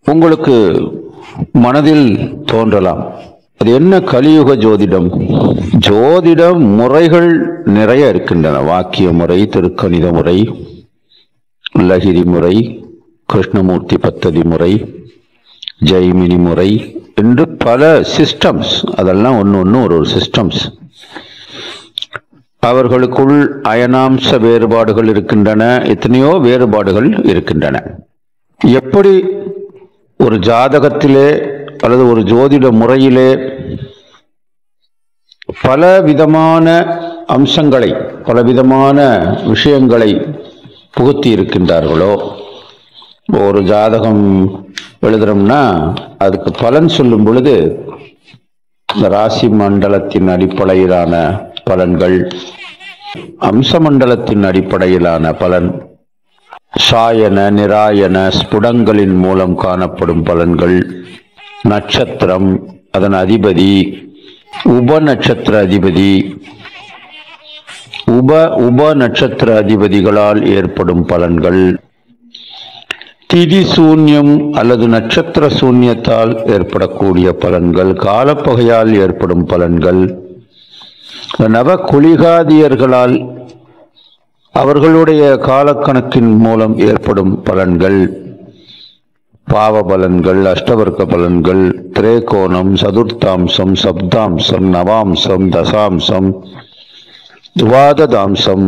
உங்களுக்கு மனதில் தோன்றலாம், அது என்ன கலியுக ஜோதிடம்? ஜோதிடம் முறைகள் நிறைய இருக்கின்றன. வாக்கிய முறை, திருக்கணித முறை, லகிரி முறை, கிருஷ்ணமூர்த்தி பத்ததி முறை, ஜெய்மினி முறை என்று பல சிஸ்டம்ஸ். அதெல்லாம் ஒன்று ஒரு சிஸ்டம்ஸ். அவர்களுக்குள் அயனாம்ச வேறுபாடுகள் இருக்கின்றன, எத்தனையோ வேறுபாடுகள் இருக்கின்றன. எப்படி ஒரு ஜாதகத்திலே அல்லது ஒரு ஜோதிட முறையிலே பல விதமான அம்சங்களை, பலவிதமான விஷயங்களை புகுத்தி இருக்கின்றார்களோ, ஒரு ஜாதகம் எழுதுறோம்னா அதுக்கு பலன் சொல்லும் பொழுது இந்த ராசி மண்டலத்தின் அடிப்படையிலான பலன்கள், அம்ச மண்டலத்தின் அடிப்படையிலான பலன், சாயன நிராயன ஸ்புடங்களின் மூலம் காணப்படும் பலன்கள், நட்சத்திரம், அதன் அதிபதி, உப நட்சத்திர அதிபதி, உப நட்சத்திர அதிபதிகளால் ஏற்படும் பலன்கள், திதி சூன்யம் அல்லது நட்சத்திர சூன்யத்தால் ஏற்படக்கூடிய பலன்கள், காலப்பகையால் ஏற்படும் பலன்கள், நவ குளிகாதியர்களால் அவர்களுடைய காலக்கணக்கின் மூலம் ஏற்படும் பலன்கள், பாவ பலன்கள், அஷ்டவர்க்க பலன்கள், திரேகோணம், சதுர்த்தாம்சம், சப்தாம்சம், நவாம்சம், தசாம்சம், துவாததாம்சம்,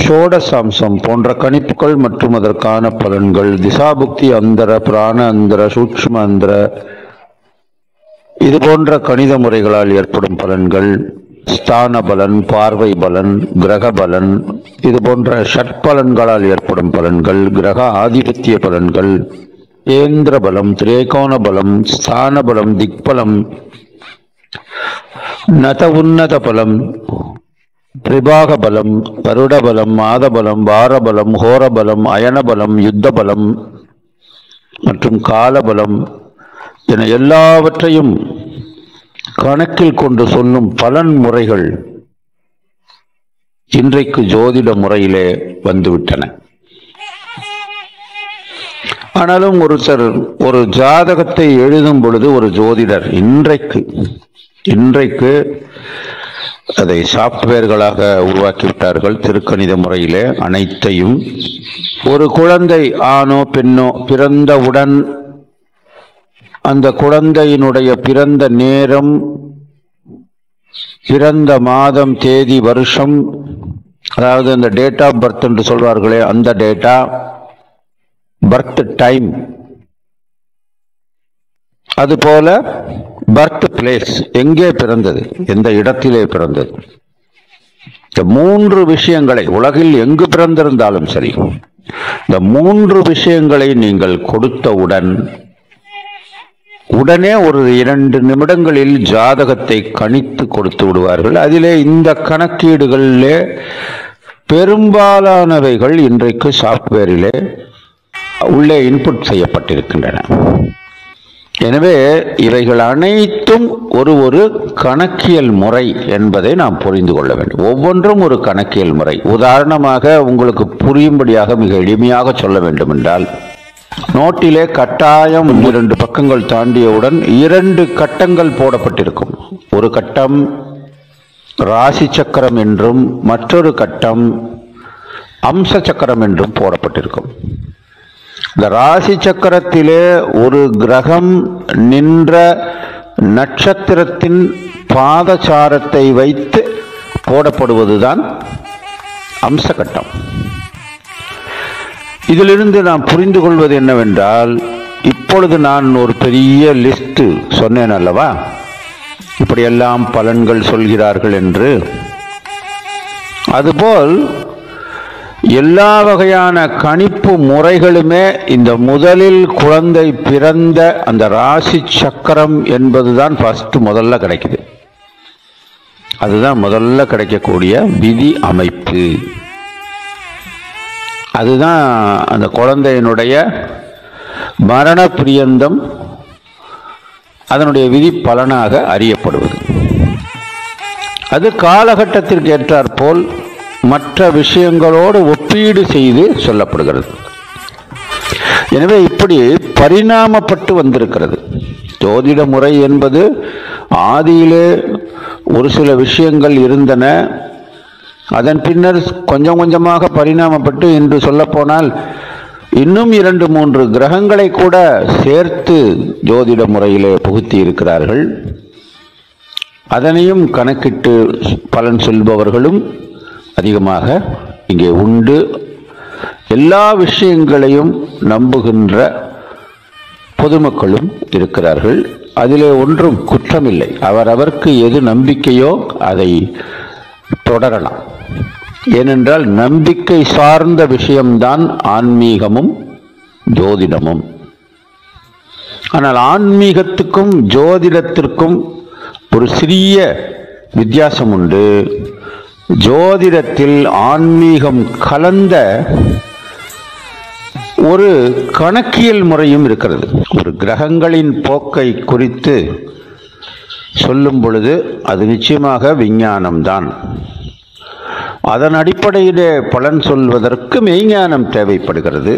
ஷோடசாம்சம் போன்ற கணிப்புகள் மற்றும் அதற்கான பலன்கள், திசாபுக்தி அந்தர, பிராண அந்தர, சூக்ஷ்ம அந்தர, இது போன்ற கணித முறைகளால் ஏற்படும் பலன்கள், ஸ்தான பலன், பார்வை பலன், கிரக பலன், இது போன்ற ஷட்பலன்களால் ஏற்படும் பலன்கள், கிரக ஆதிபத்திய பலன்கள், ஏந்திர பலம், திரேகோண பலம், ஸ்தான பலம், திக்பலம், நத உன்னத பலம், திரிபாக பலம், வருட பலம், மாத பலம், வார பலம், ஹோர பலம், அயன பலம், யுத்த பலம் மற்றும் கால பலம் என எல்லாவற்றையும் கணக்கில் கொண்டு சொல்லும் பலன் முறைகள் இன்றைக்கு ஜோதிட முறையிலே வந்துவிட்டன. ஆனாலும் ஒருத்தர் ஒரு ஜாதகத்தை எழுதும் பொழுது ஒரு ஜோதிடர் இன்றைக்கு அதை சாப்ட்வேர்களாக உருவாக்கிவிட்டார்கள். திருக்கணித முறையிலே அனைத்தையும், ஒரு குழந்தை ஆணோ பெண்ணோ பிறந்தவுடன் அந்த குழந்தையினுடைய பிறந்த நேரம், பிறந்த மாதம், தேதி, வருஷம், அதாவது அந்த டேட் ஆஃப் பர்த் என்று சொல்வார்களே, அந்த டேட்டா, பர்த் டைம், அதுபோல பர்த் பிளேஸ், எங்கே பிறந்தது, எந்த இடத்திலே பிறந்தது, இந்த மூன்று விஷயங்களை, உலகில் எங்கு பிறந்திருந்தாலும் சரி, இந்த மூன்று விஷயங்களை நீங்கள் கொடுத்தவுடன் உடனே ஒரு 2 நிமிடங்களில் ஜாதகத்தை கணித்து கொடுத்து விடுவார்கள். அதிலே இந்த கணக்கீடுகளிலே பெரும்பாலானவைகள் இன்றைக்கு சாப்ட்வேரிலே உள்ளே இன்புட் செய்யப்பட்டிருக்கின்றன. எனவே இவைகள் அனைத்தும் ஒரு கணக்கியல் முறை என்பதை நாம் புரிந்து கொள்ள வேண்டும். ஒவ்வொன்றும் ஒரு கணக்கியல் முறை. உதாரணமாக உங்களுக்கு புரியும்படியாக மிக எளிமையாக சொல்ல வேண்டும் என்றால், நோட்டிலே கட்டாயம் 2 பக்கங்கள் தாண்டியவுடன் 2 கட்டங்கள் போடப்பட்டிருக்கும். ஒரு கட்டம் ராசி சக்கரம் என்றும் மற்றொரு கட்டம் அம்ச சக்கரம் என்றும் போடப்பட்டிருக்கும். இந்த ராசி சக்கரத்திலே ஒரு கிரகம் நின்ற நட்சத்திரத்தின் பாதசாரத்தை வைத்து போடப்படுவதுதான் அம்ச கட்டம். இதிலிருந்து நாம் புரிந்து கொள்வது என்னவென்றால், இப்பொழுது நான் ஒரு பெரிய லிஸ்ட் சொன்னேன் அல்லவா, இப்படியெல்லாம் பலன்கள் சொல்கிறார்கள் என்று. அதுபோல் எல்லா வகையான கணிப்பு முறைகளுமே இந்த முதலில் குழந்தை பிறந்த அந்த ராசி சக்கரம் என்பதுதான் முதல்ல கிடைக்குது. அதுதான் முதல்ல கிடைக்கக்கூடிய விதி அமைப்பு. அதுதான் அந்த குழந்தையினுடைய மரண பிரியந்தம் அதனுடைய விதி பலனாக அறியப்படுவது. அது காலகட்டத்திற்கு ஏற்றாற்போல் மற்ற விஷயங்களோடு ஒப்பீடு செய்து சொல்லப்படுகிறது. எனவே இப்படி பரிணாமப்பட்டு வந்திருக்கிறது. ஜோதிட முறை என்பது ஆதியிலே ஒரு சில விஷயங்கள் இருந்தன. அதன் பின்னர் கொஞ்சம் கொஞ்சமாக பரிணாமப்பட்டு இன்று சொல்லப்போனால் இன்னும் 2-3 கிரகங்களை கூட சேர்த்து ஜோதிட முறையிலே புகுத்தி இருக்கிறார்கள். அதனையும் கணக்கிட்டு பலன் சொல்பவர்களும் அதிகமாக இங்கே உண்டு. எல்லா விஷயங்களையும் நம்புகின்ற பொதுமக்களும் இருக்கிறார்கள். அதிலே ஒன்றும் குற்றமில்லை. அவரவருக்கு எது நம்பிக்கையோ அதை தொடரலாம். ஏனென்றால் நம்பிக்கை சார்ந்த விஷயம்தான் ஆன்மீகமும் ஜோதிடமும். ஆனால் ஆன்மீகத்துக்கும் ஜோதிடத்திற்கும் ஒரு சிறிய வித்தியாசம் உண்டு. ஜோதிடத்தில் ஆன்மீகம் கலந்த ஒரு கணக்கியல் முறையும் இருக்கிறது. ஒரு கிரகங்களின் போக்கை குறித்து சொல்லும் பொழுது அது நிச்சயமாக விஞ்ஞானம்தான். அதன் அடிப்படையிலே பலன் சொல்வதற்கு மெய்ஞானம் தேவைப்படுகிறது,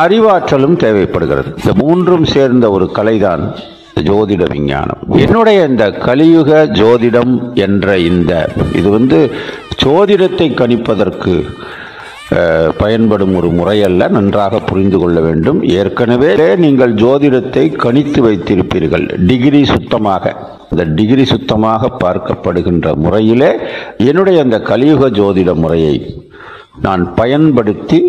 அறிவாற்றலும் தேவைப்படுகிறது. இந்த மூன்றும் சேர்ந்த ஒரு கலைதான் ஜோதிட விஞ்ஞானம். என்னுடைய இந்த கலியுக ஜோதிடம் என்ற இது ஜோதிடத்தை கணிப்பதற்கு பயன்படும் ஒரு முறையல்ல. நன்றாக புரிந்து கொள்ள வேண்டும். ஏற்கனவே நீங்கள் ஜோதிடத்தை கணித்து வைத்திருப்பீர்கள். டிகிரி சுத்தமாக, இந்த டிகிரி சுத்தமாக பார்க்கப்படுகின்ற முறையிலே என்னுடைய அந்த கலியுக ஜோதிட முறையை நான் பயன்படுத்தி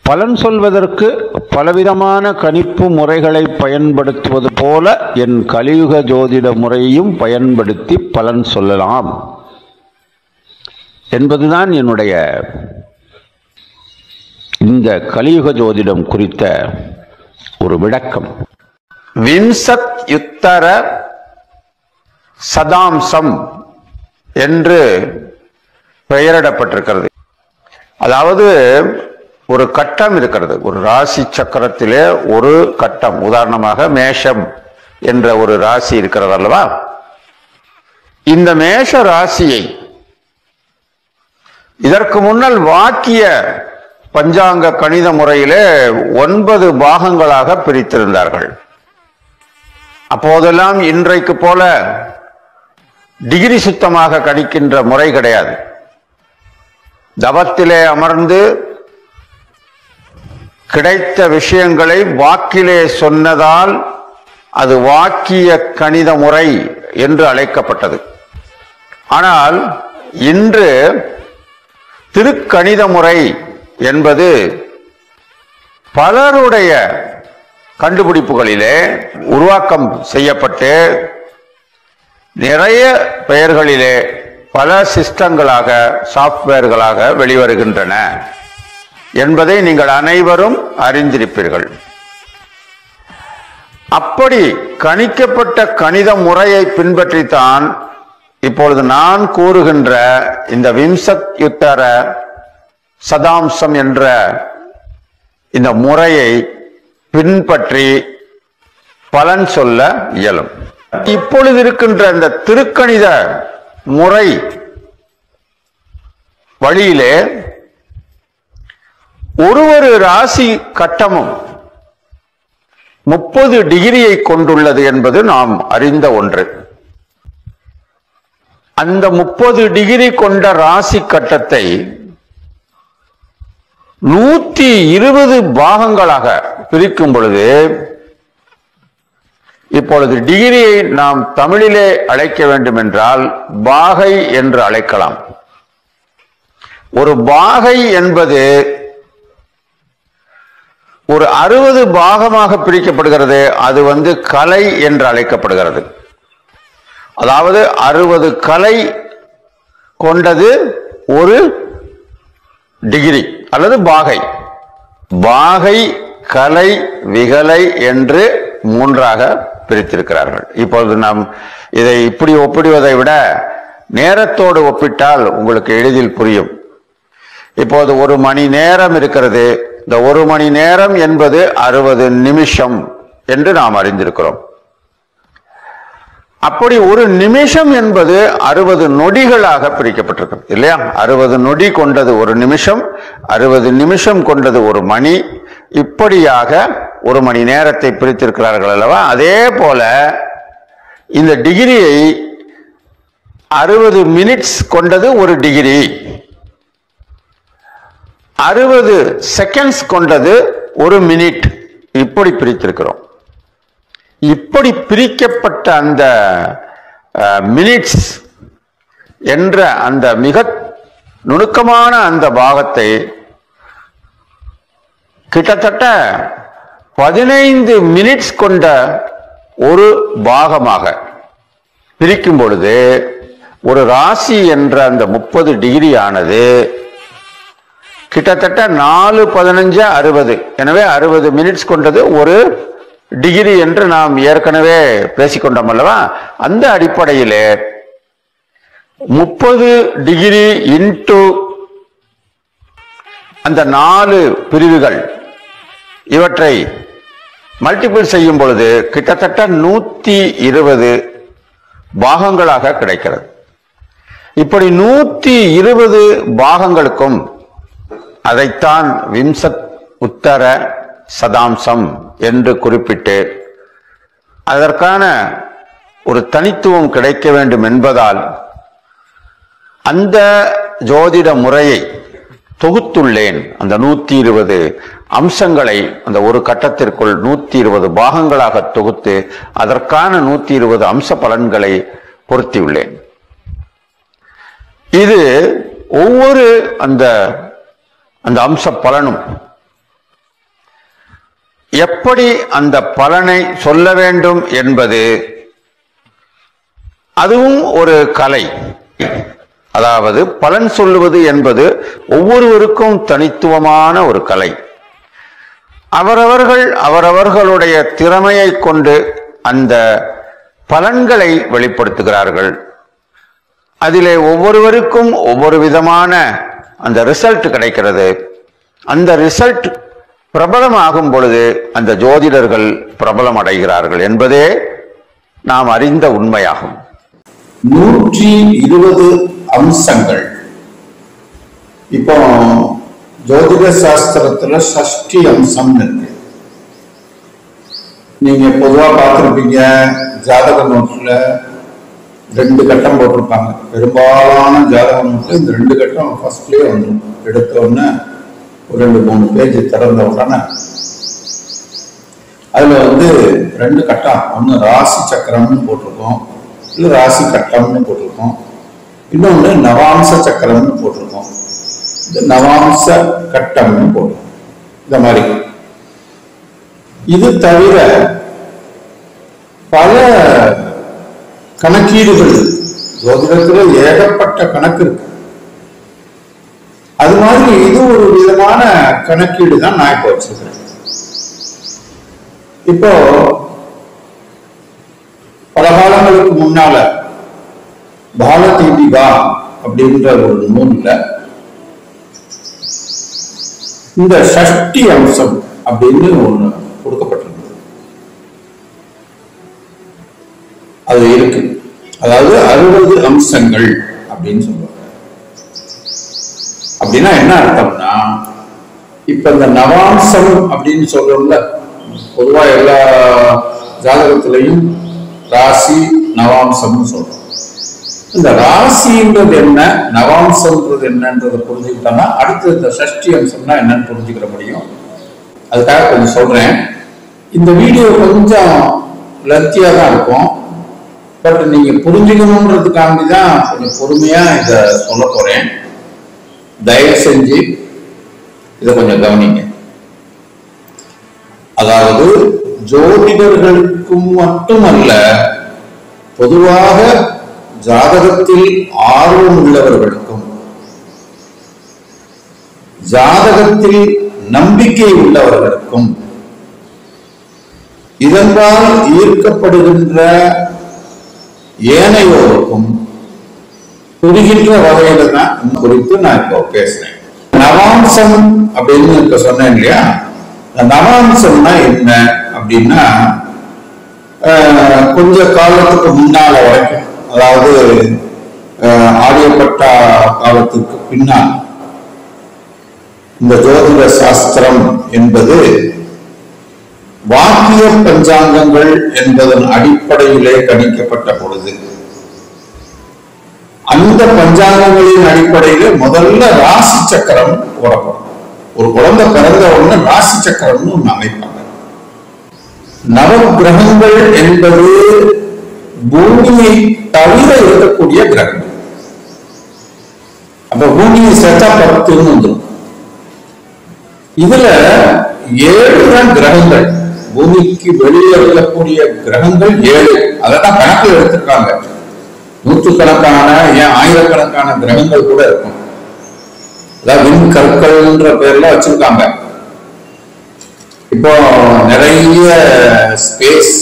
பலன் சொல்வதற்கு பலவிதமான கணிப்பு முறைகளை பயன்படுத்துவது போல என் கலியுக ஜோதிட முறையையும் பயன்படுத்தி பலன் சொல்லலாம் என்பதுதான் என்னுடைய இந்த கலியுக ஜோதிடம் குறித்த ஒரு விளக்கம். விம்சத் யுத்தர சதாம்சம் என்று பெயரிடப்பட்டிருக்கிறது. அதாவது ஒரு கட்டம் இருக்கிறது. ஒரு ராசி சக்கரத்திலே ஒரு கட்டம், உதாரணமாக மேஷம் என்ற ஒரு ராசி இருக்கிறது அல்லவா? இந்த மேஷ ராசியை இதற்கு முன்னால் வாக்கிய பஞ்சாங்க கணித முறையிலே 9 பாகங்களாக பிரித்திருந்தார்கள். அப்போதெல்லாம் இன்றைக்கு போல டிகிரி சுத்தமாக கணிக்கின்ற முறை கிடையாது. தவத்திலே அமர்ந்து கிடைத்த விஷயங்களை வாக்கிலே சொன்னதால் அது வாக்கிய கணித முறை என்று அழைக்கப்பட்டது. ஆனால் இன்று திருக்கணித முறை என்பது பலருடைய கண்டுபிடிப்புகளிலே உருவாக்கம் செய்யப்பட்டு நிறைய பெயர்களிலே பல சிஸ்டங்களாக, சாப்ட்வேர்களாக வெளிவருகின்றன என்பதை நீங்கள் அனைவரும் அறிந்திருப்பீர்கள். அப்படி கணிக்கப்பட்ட கணித முறையை பின்பற்றித்தான் இப்பொழுது நான் கூறுகின்ற இந்த விம்சத் யுத்தர சதாம்சம் என்ற இந்த முறையை பின்பற்றி பலன் சொல்ல இயலும். இப்பொழுது இருக்கின்ற இந்த திருக்கணித முறை வழியிலே ஒரு ராசி கட்டமும் 30 டிகிரியை கொண்டுள்ளது என்பது நாம் அறிந்த ஒன்று. அந்த 30 டிகிரி கொண்ட ராசி கட்டத்தை 120 பாகங்களாக பிரிக்கும் பொழுது, இப்பொழுது டிகிரியை நாம் தமிழிலே அழைக்க வேண்டும் என்றால் பாகை என்று அழைக்கலாம். ஒரு பாகை என்பது ஒரு 60 பாகமாக பிரிக்கப்படுகிறது. அது கலை என்று அழைக்கப்படுகிறது. அதாவது 60 கலை கொண்டது ஒரு டிகிரி அல்லது பாகை. பாகை, கலை, விகலை என்று 3ஆக பிரித்திருக்கிறார்கள். இப்பொழுது நாம் இதை இப்படி ஒப்பிடுவதை விட நேரத்தோடு ஒப்பிட்டால் உங்களுக்கு எளிதில் புரியும். இப்போது 1 மணி நேரம் இருக்கிறது. இந்த 1 மணி நேரம் என்பது 60 நிமிஷம் என்று நாம் அறிந்திருக்கிறோம். அப்படி ஒரு நிமிஷம் என்பது 60 நொடிகளாக பிரிக்கப்பட்டிருக்கிறது இல்லையா? 60 நொடி கொண்டது ஒரு நிமிஷம், 60 நிமிஷம் கொண்டது ஒரு மணி, இப்படியாக ஒரு மணி நேரத்தை பிரித்திருக்கிறார்கள் அல்லவா? அதே போல இந்த டிகிரியை 60 மினிட்ஸ் கொண்டது ஒரு டிகிரி, 60 செகண்ட்ஸ் கொண்டது ஒரு மினிட், இப்படி பிரித்திருக்கிறோம். இப்படி பிரிக்கப்பட்ட அந்த மினிட்ஸ் என்ற அந்த மிக நுணுக்கமான அந்த பாகத்தை கிட்டத்தட்ட 15 மினிட்ஸ் கொண்ட ஒரு பாகமாக பிரிக்கும் பொழுது ஒரு ராசி என்ற அந்த 30 டிகிரி ஆனது கிட்டத்தட்ட 4, 15, 60, எனவே 60 மினிட்ஸ் கொண்டது ஒரு டிகிரி என்று நாம் ஏற்கனவே பேசிக்கொண்டோம் அல்லவா? அந்த அடிப்படையிலே 30 டிகிரி இன்டு அந்த 4 பிரிவுகள் இவற்றை மல்டிபிள் செய்யும் பொழுது கிட்டத்தட்ட 120 பாகங்களாக கிடைக்கிறது. இப்படி 120 பாகங்களுக்கும் அதைத்தான் விம்சத் உத்தர சதாம்சம் என்று குறிப்பிட்டு அதற்கான ஒரு தனித்துவம் கிடைக்க வேண்டும் என்பதால் அந்த ஜோதிட முறையை தொகுத்துள்ளேன். அந்த 120 அம்சங்களை அந்த ஒரு கட்டத்திற்குள் 120 பாகங்களாக தொகுத்து அதற்கான 120 அம்ச பலன்களை பொருத்தியுள்ளேன். இது ஒவ்வொரு அந்த அம்ச பலனும் எப்படி அந்த பலனை சொல்ல வேண்டும் என்பது அதுவும் ஒரு கலை. அதாவது பலன் சொல்லுவது என்பது ஒவ்வொருவருக்கும் தனித்துவமான ஒரு கலை. அவரவர்களுடைய திறமையை கொண்டு அந்த பலன்களை வெளிப்படுத்துகிறார்கள். அதிலே ஒவ்வொருவருக்கும் ஒவ்வொரு விதமான அந்த ரிசல்ட் கிடைக்கிறது. அந்த ரிசல்ட் பிரபலமாகும் பொழுது அந்த ஜோதிடர்கள் பிரபலம் அடைகிறார்கள் என்பதே நாம் அறிந்த உண்மையாகும். 120 அம்சங்கள். இப்போ ஜோதிட சாஸ்திரத்துல ஷஷ்டி அம்சம் இருக்கு. நீங்க பொதுவா பார்த்திருப்பீங்க, ஜாதக நோட்ல 2 கட்டம் போட்டிருப்பாங்க. பெரும்பாலான ஜாதக நோட்ல இந்த 2 கட்டம் ஃபர்ஸ்ட்லயே வந்துடும். எடுத்த உடனே ஒரு 2-3 பேஜ் திறந்த உடனே அதுல 2 கட்டம், ஒன்று ராசி சக்கரம்னு போட்டிருக்கோம், இல்லை ராசி கட்டம்னு போட்டிருக்கோம், இன்னொன்று நவாம்ச சக்கரம்னு போட்டிருக்கோம், இந்த நவாம்ச கட்டம்னு போட்டிருக்கோம். இந்த மாதிரி இது தவிர பல கணக்கீடுகள் ஜோதிடத்துல ஏகப்பட்ட கணக்கு இருக்கு. அது மாதிரி இது ஒரு விதமான கணக்கீடு தான் நான் இப்போ வச்சிருக்கிறேன். இப்போ பல காலங்களுக்கு முன்னால பாலதீபிகா அப்படின்ற ஒரு நூல்ல இந்த ஷஷ்டி அம்சம் அப்படின்னு ஒண்ணு கொடுக்கப்பட்டிருந்தது. அது இருக்கு. அதாவது 60 அம்சங்கள் அப்படின்னு சொல்லுவாங்க. அப்படின்னா என்ன அர்த்தம்னா, இப்ப இந்த நவாம்சம் அப்படின்னு சொல்றோம்ல, பொதுவா எல்லா ஜாதகத்திலையும் ராசி நவாம்சம்னு சொல்றோம். இந்த ராசின்றது என்ன, நவாம்சம்ன்றது என்னன்றதை புரிஞ்சுக்கிட்டோம்னா அடுத்து இந்த ஷஷ்டி அம்சம்னா என்னன்னு புரிஞ்சுக்கிற முடியும். அதுக்காக கொஞ்சம் சொல்றேன். இந்த வீடியோ கொஞ்சம் லென்த்தியா தான் இருக்கும். பட் நீங்க புரிஞ்சுக்கணுன்றதுக்காண்டி தான் கொஞ்சம் பொறுமையா இதை சொல்ல போறேன். தயவு செஞ்சு இதை கொஞ்சம் கவனிங்க. அதாவது ஜோதிடர்களுக்கும் மட்டுமல்ல, பொதுவாக ஜாதகத்தில் ஆர்வம் உள்ளவர்களுக்கும் ஜாதகத்தில் நம்பிக்கை உள்ளவர்களுக்கும் இதனால் ஈர்க்கப்படுகின்ற ஏனையோருக்கும் புரிகின்ற வகையில தான் குறித்து நான் இப்போ பேசுறேன். நவாம்சம் அப்படின்னு இப்ப சொன்னேன் இல்லையா, நவாம்சம்னா என்ன அப்படின்னா, கொஞ்ச காலத்துக்கு முன்னால வரைக்கும், அதாவது ஆரியப்பட்டா காலத்துக்கு பின்னால் இந்த ஜோதிட சாஸ்திரம் என்பது வாக்கிய பஞ்சாங்கங்கள் என்பதன் அடிப்படையிலே கணிக்கப்பட்ட பொழுது, அந்த பஞ்சாங்கங்களின் அடிப்படையிலே முதல்ல ராசி சக்கரம் போடப்படும். ஒரு குழந்தை பிறந்த உடனே ராசி சக்கரம்னு ஒண்ணு அமைப்பாங்க. நவகிரகங்கள் என்பது பூமியை தவிர இருக்கக்கூடிய கிரகங்கள். அப்ப பூமியை சேர்த்தா 10 வந்துடும். இதுல 7 தான் கிரகங்கள். பூமிக்கு வெளியே இருக்கக்கூடிய கிரகங்கள் 7. அதான் கணக்கில் எடுத்திருக்காங்க. நூற்றுக்கணக்கான, ஏன் ஆயிரக்கணக்கான கிரகங்கள் கூட இருக்கும். அதாவது விண்கற்கள்ன்ற பேர்ல வச்சிருக்காங்க. இப்போ நிறைய ஸ்பேஸ்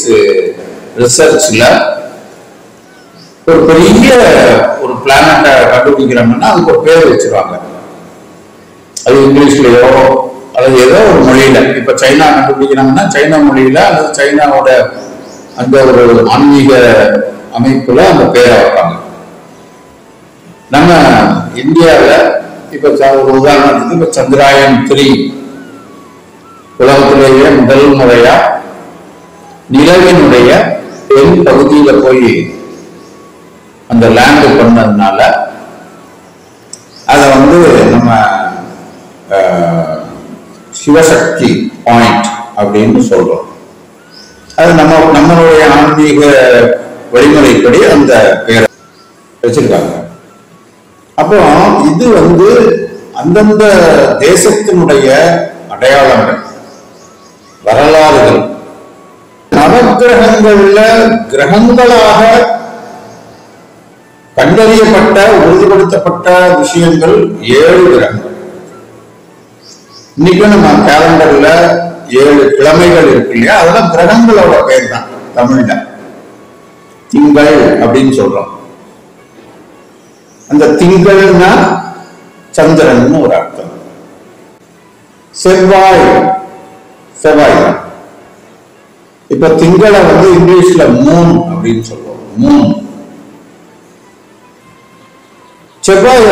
ரிசர்ச்ல ஒரு பெரிய ஒரு பிளானட்டை கண்டுபிடிக்கிறாங்கன்னா அதுக்கு ஒரு பேர் வச்சிருவாங்க. அது இங்கிலீஷ்லயோ அல்லது ஏதோ ஒரு மொழியில, இப்ப சைனா கண்டுபிடிக்கிறாங்கன்னா சைனா மொழியில அல்லது சைனாவோட அந்த ஒரு ஆன்மீக அமைப்புல அந்த பேரை வைப்பாங்க. நம்ம இந்தியாவில இப்ப ஒரு உதாரணத்துக்கு இப்ப சந்திராயன் 3 உலகத்திலேயே முதல் முறையா நிலவினுடைய தென் பகுதியில போய் அந்த லேண்ட் பண்ணதுனால அத நம்ம சிவசக்தி பாயிண்ட் அப்படின்னு சொல்றோம். அது நம்மளுடைய ஆன்மீக வழிமுறைப்படி அந்த பேரை வச்சிருக்காங்க. அப்போ இது அந்தந்த தேசத்தினுடைய அடையாளங்கள், வரலாறுகள். நவகிரகங்கள்ல கிரகங்களாக கண்டறியப்பட்ட உறுதிப்படுத்தப்பட்ட விஷயங்கள் 7 கிரகங்கள். இன்னைக்கு நம்ம கேலண்டர்ல 7 கிழமைகள் இருக்கு இல்லையா, அதெல்லாம் கிரகங்களோட பெயர் தான். தமிழ்ல திங்கள் அப்படின்னு சொல்றோம். அந்த திங்கள்னா சந்திரன் ஒரு அர்த்தம். செவ்வாய் தான். இப்ப திங்களை இங்கிலீஷ்ல மூன் அப்படின்னு சொல்றோம். மூன். செவ்வாய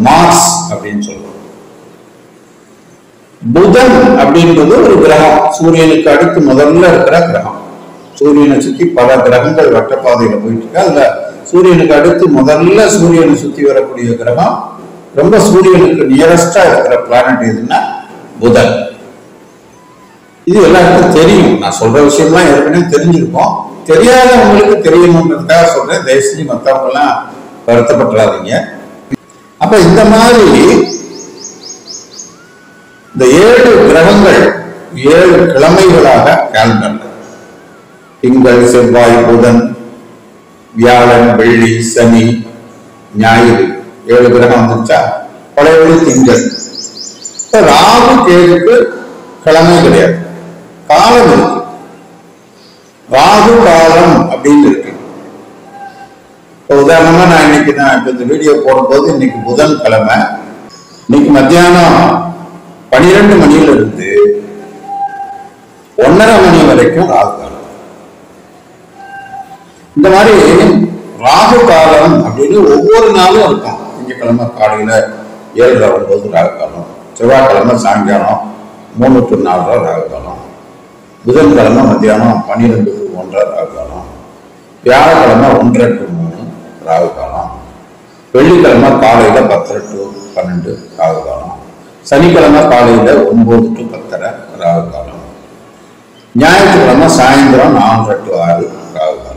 மார்ஸ் அப்படின்னு சொல்றோம். புதன் அப்படின்றது ஒரு கிரகம். சூரியனுக்கு அடுத்து முதல்ல இருக்கிற கிரகம். சூரியனை சுத்தி பல கிரகங்கள் வட்டப்பாதையில போயிட்டு இருக்கு. அதுல சூரியனுக்கு அடுத்து முதல்ல சூரியனை சுத்தி வரக்கூடிய கிரகம், ரொம்ப சூரியனுக்கு நியரஸ்டா இருக்கிற பிளானட் எதுன்னா புதன். இது எல்லாருக்கும் தெரியும். நான் சொல்ற விஷயம்லாம் ஏற்கனவே தெரிஞ்சிருக்கோம். தெரியாதவங்களுக்கு தெரியணுன்றதுக்காக சொல்றேன். தயவு செஞ்சு மற்றவங்க எல்லாம் வருத்தப்பட்டுறாதீங்க. அப்ப இந்த மாதிரி இந்த 7 கிரகங்கள் 7 கிழமைகளாக கேலண்டர், திங்கள், செவ்வாய், புதன், வியாழன், வெள்ளி, சனி, ஞாயிறு 7 கிரகம் வந்துச்சா. பழைய திங்கள். ராகு கேதுக்கு கிழமை கிடையாது, காலம் இருக்கு. ராகு காலம் அப்படின்னு இருக்கு. உதாரணமா நான் இப்ப இந்த வீடியோ போடும்போது இன்னைக்கு புதன் கிழமை. இன்னைக்கு மத்தியானம் 12 மணியில இருந்து 1:30 மணி வரைக்கும் ராகு காலம். இந்த மாதிரி ராகு காலம் அப்படின்னு ஒவ்வொரு நாளும் இருக்கும். திங்கக்கிழமை காலையில 7:09 ராகு காலம், செவ்வாய்க்கிழமை சாயங்காலம் 3 to 4 ராகு காலம், புதன்கிழமை மத்தியானம் 12 to 1:30 ராகு காலம், வியாழக்கிழமை 1:30 to 3 ராகு காலம், வெள்ளிக்கிழமை காலையில 10 to 12 ராகு காலம், சனிக்கிழமை காலையில 9 to 10:30 ராகு காலம், ஞாயிற்றுக்கிழமை சாயந்தரம் 4:30 to 6 ராகு காலம்.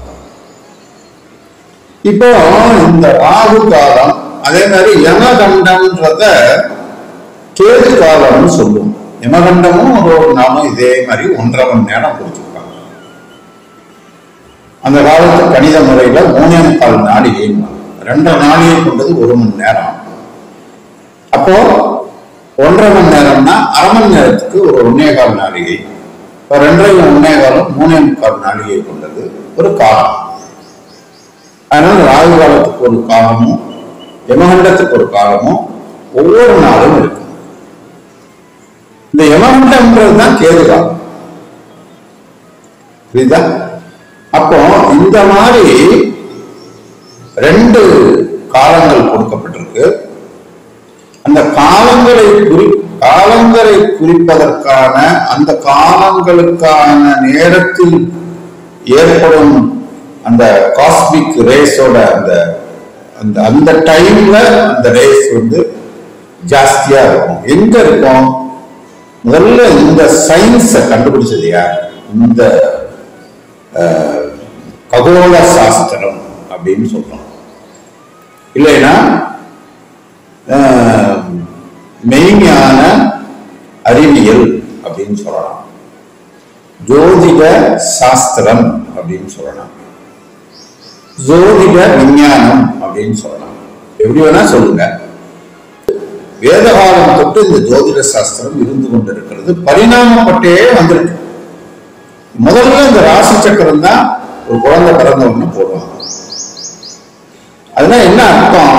இப்போ இந்த ராகு காலம், அதே மாதிரி யமகண்டம்ன்றத கேது காலம்னு சொல்லுவோம். யமகண்டமும் ஒரு நாளும் இதே மாதிரி 1.5 மணி நேரம் கொடுத்துருப்பாங்க. அந்த காலத்து கணித முறையில 3.25 நாளிகை, 2 நாளிகை கொண்டது 1 மணி நேரம். அப்போ 1.5 மணி நேரம்னா 1/2 மணி நேரத்துக்கு ஒரு 1.25 நாளிகை. 2 1/4 3.25 நாளிகை கொண்டது ஒரு காலம். அதனால ராகு காலத்துக்கு ஒரு காலமும் யமகண்டத்துக்கு ஒரு காலமும் ஒவ்வொரு நாளும் இருக்கு. இந்த யமகண்டம்ன்றது தான் கேது காலம். புரியுதா? அப்போ இந்த மாதிரி 2 காலங்கள் கொடுக்கப்பட்டிருக்கு. அந்த காலங்களை குறிப்பதற்கான அந்த காலங்களுக்கான நேரத்தில் ஏற்படும் அந்த காஸ்மிக் ரேஸோட அந்த டைம்ல அந்த ரேஸ் வந்து ஜாஸ்தியா இருக்கும். எங்க இருக்கும்? முதல்ல இந்த சயின்ஸை கண்டுபிடிச்சது யார்? இந்த ககோள சாஸ்திரம் அப்படின்னு சொல்றோம். இல்லைன்னா மெய்ஞான அறிவியல் அப்படின்னு சொல்லலாம், ஜோதிட சாஸ்திரம் அப்படின்னு சொல்லலாம், ஜோதிட விஞ்ஞானம் அப்படின்னு சொல்லலாம். எப்படி வேணா சொல்லுங்க. வேதகாலம் தொட்டு இந்த ஜோதிட சாஸ்திரம் இருந்து கொண்டிருக்கிறது. பரிணாமப்பட்டே வந்திருக்கு. முதல்ல இந்த ராசி சக்கரம் தான் ஒரு குழந்தை பிறந்த உடனே போடுவாங்க. அதனால என்ன அர்த்தம்?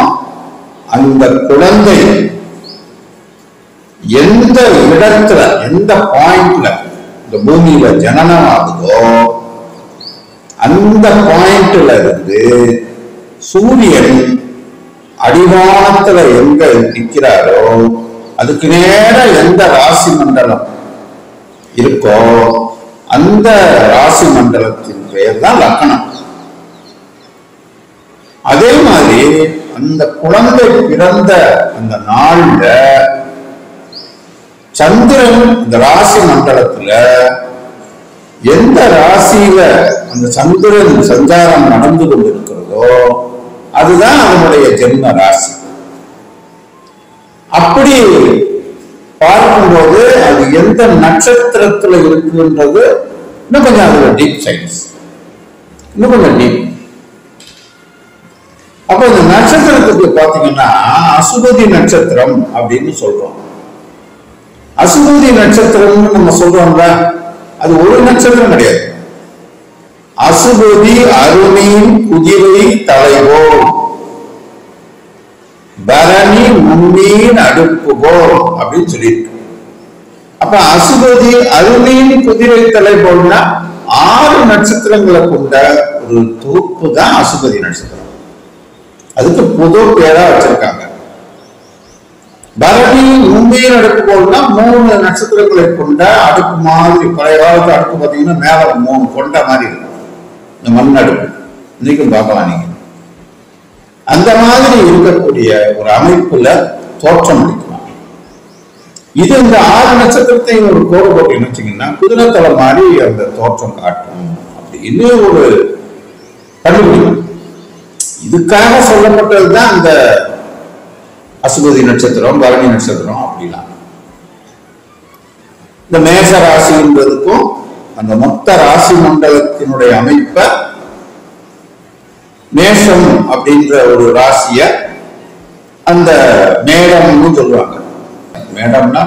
அந்த குழந்தை எந்த இடத்துல எந்த பாயிண்ட்ல இந்த பூமியில ஜனனம் ஆகுதோ அந்த பாயிண்ட்ல இருந்து சூரியன் அடிவானத்துல எங்க நிற்கிறாரோ அதுக்கு நேர எந்த ராசி மண்டலம் இருக்கோ அந்த ராசி மண்டலத்தின் பெயர் தான் லக்னம். அதே மாதிரி அந்த குழந்தை பிறந்த அந்த நாள்ல சந்திரன் இந்த ராசி மண்டலத்துல எந்த ராசியில அந்த சந்திரன் சஞ்சாரம் நடந்து கொண்டிருக்கிறதோ அதுதான் அதனுடைய ஜென்ம ராசி. அப்படி பார்க்கும்போது அது எந்த நட்சத்திரத்துல இருக்குன்றது இன்னும் கொஞ்சம் அதுல டீப் சயின்ஸ், இன்னும் கொஞ்சம் டீப். அப்ப இந்த நட்சத்திரத்துக்கு பாத்தீங்கன்னா அசுபதி நட்சத்திரம் அப்படின்னு சொல்றோம். அசுபதி நட்சத்திரம்னு நம்ம சொல்றோம்ல, அது ஒரு நட்சத்திரம் கிடையாது. அசுபதி அருணின் குதிரை தலைவோம், பரணி முன்னீன் அடுப்புவோம் அப்படின்னு சொல்லியிருக்கு. அப்ப அசுபதி அருணின் குதிரை தலைவோம்னா 6 நட்சத்திரங்களை கொண்ட ஒரு தொகுப்பு தான் அசுபதி நட்சத்திரம். அதுக்கு பொது பேரா வச்சிருக்காங்க. பரணி முன்னீன் அடுப்புவோம்னா 3 நட்சத்திரங்களை கொண்ட அடுப்பு மாதிரி. பழைய காலத்து அடுப்பு பார்த்தீங்கன்னா மேல 3 கொண்ட மாதிரி இருக்கும், இந்த மண் அடுப்பு. இன்னைக்கும் பார்க்கலாம் நீங்க. அந்த மாதிரி இருக்கக்கூடிய ஒரு அமைப்புல தோற்றம் அளிக்கலாம். இது இந்த 6 நட்சத்திரத்தையும் ஒரு கோடு போட்டு வச்சீங்கன்னா குதிரைத்தலை மாதிரி அந்த தோற்றம் காட்டும் அப்படின்னு ஒரு கண்டுபிடிக்கும். இதுக்காக சொல்லப்பட்டதுதான் இந்த அசுபதி நட்சத்திரம், பரணி நட்சத்திரம் அப்படிலாம். இந்த மேச ராசின்றதுக்கும் அந்த மொத்த ராசி மண்டலத்தினுடைய அமைப்பை மேஷம் அப்படின்ற ஒரு ராசிய அந்த மேடம்னு சொல்லுவாங்க. மேடம்னா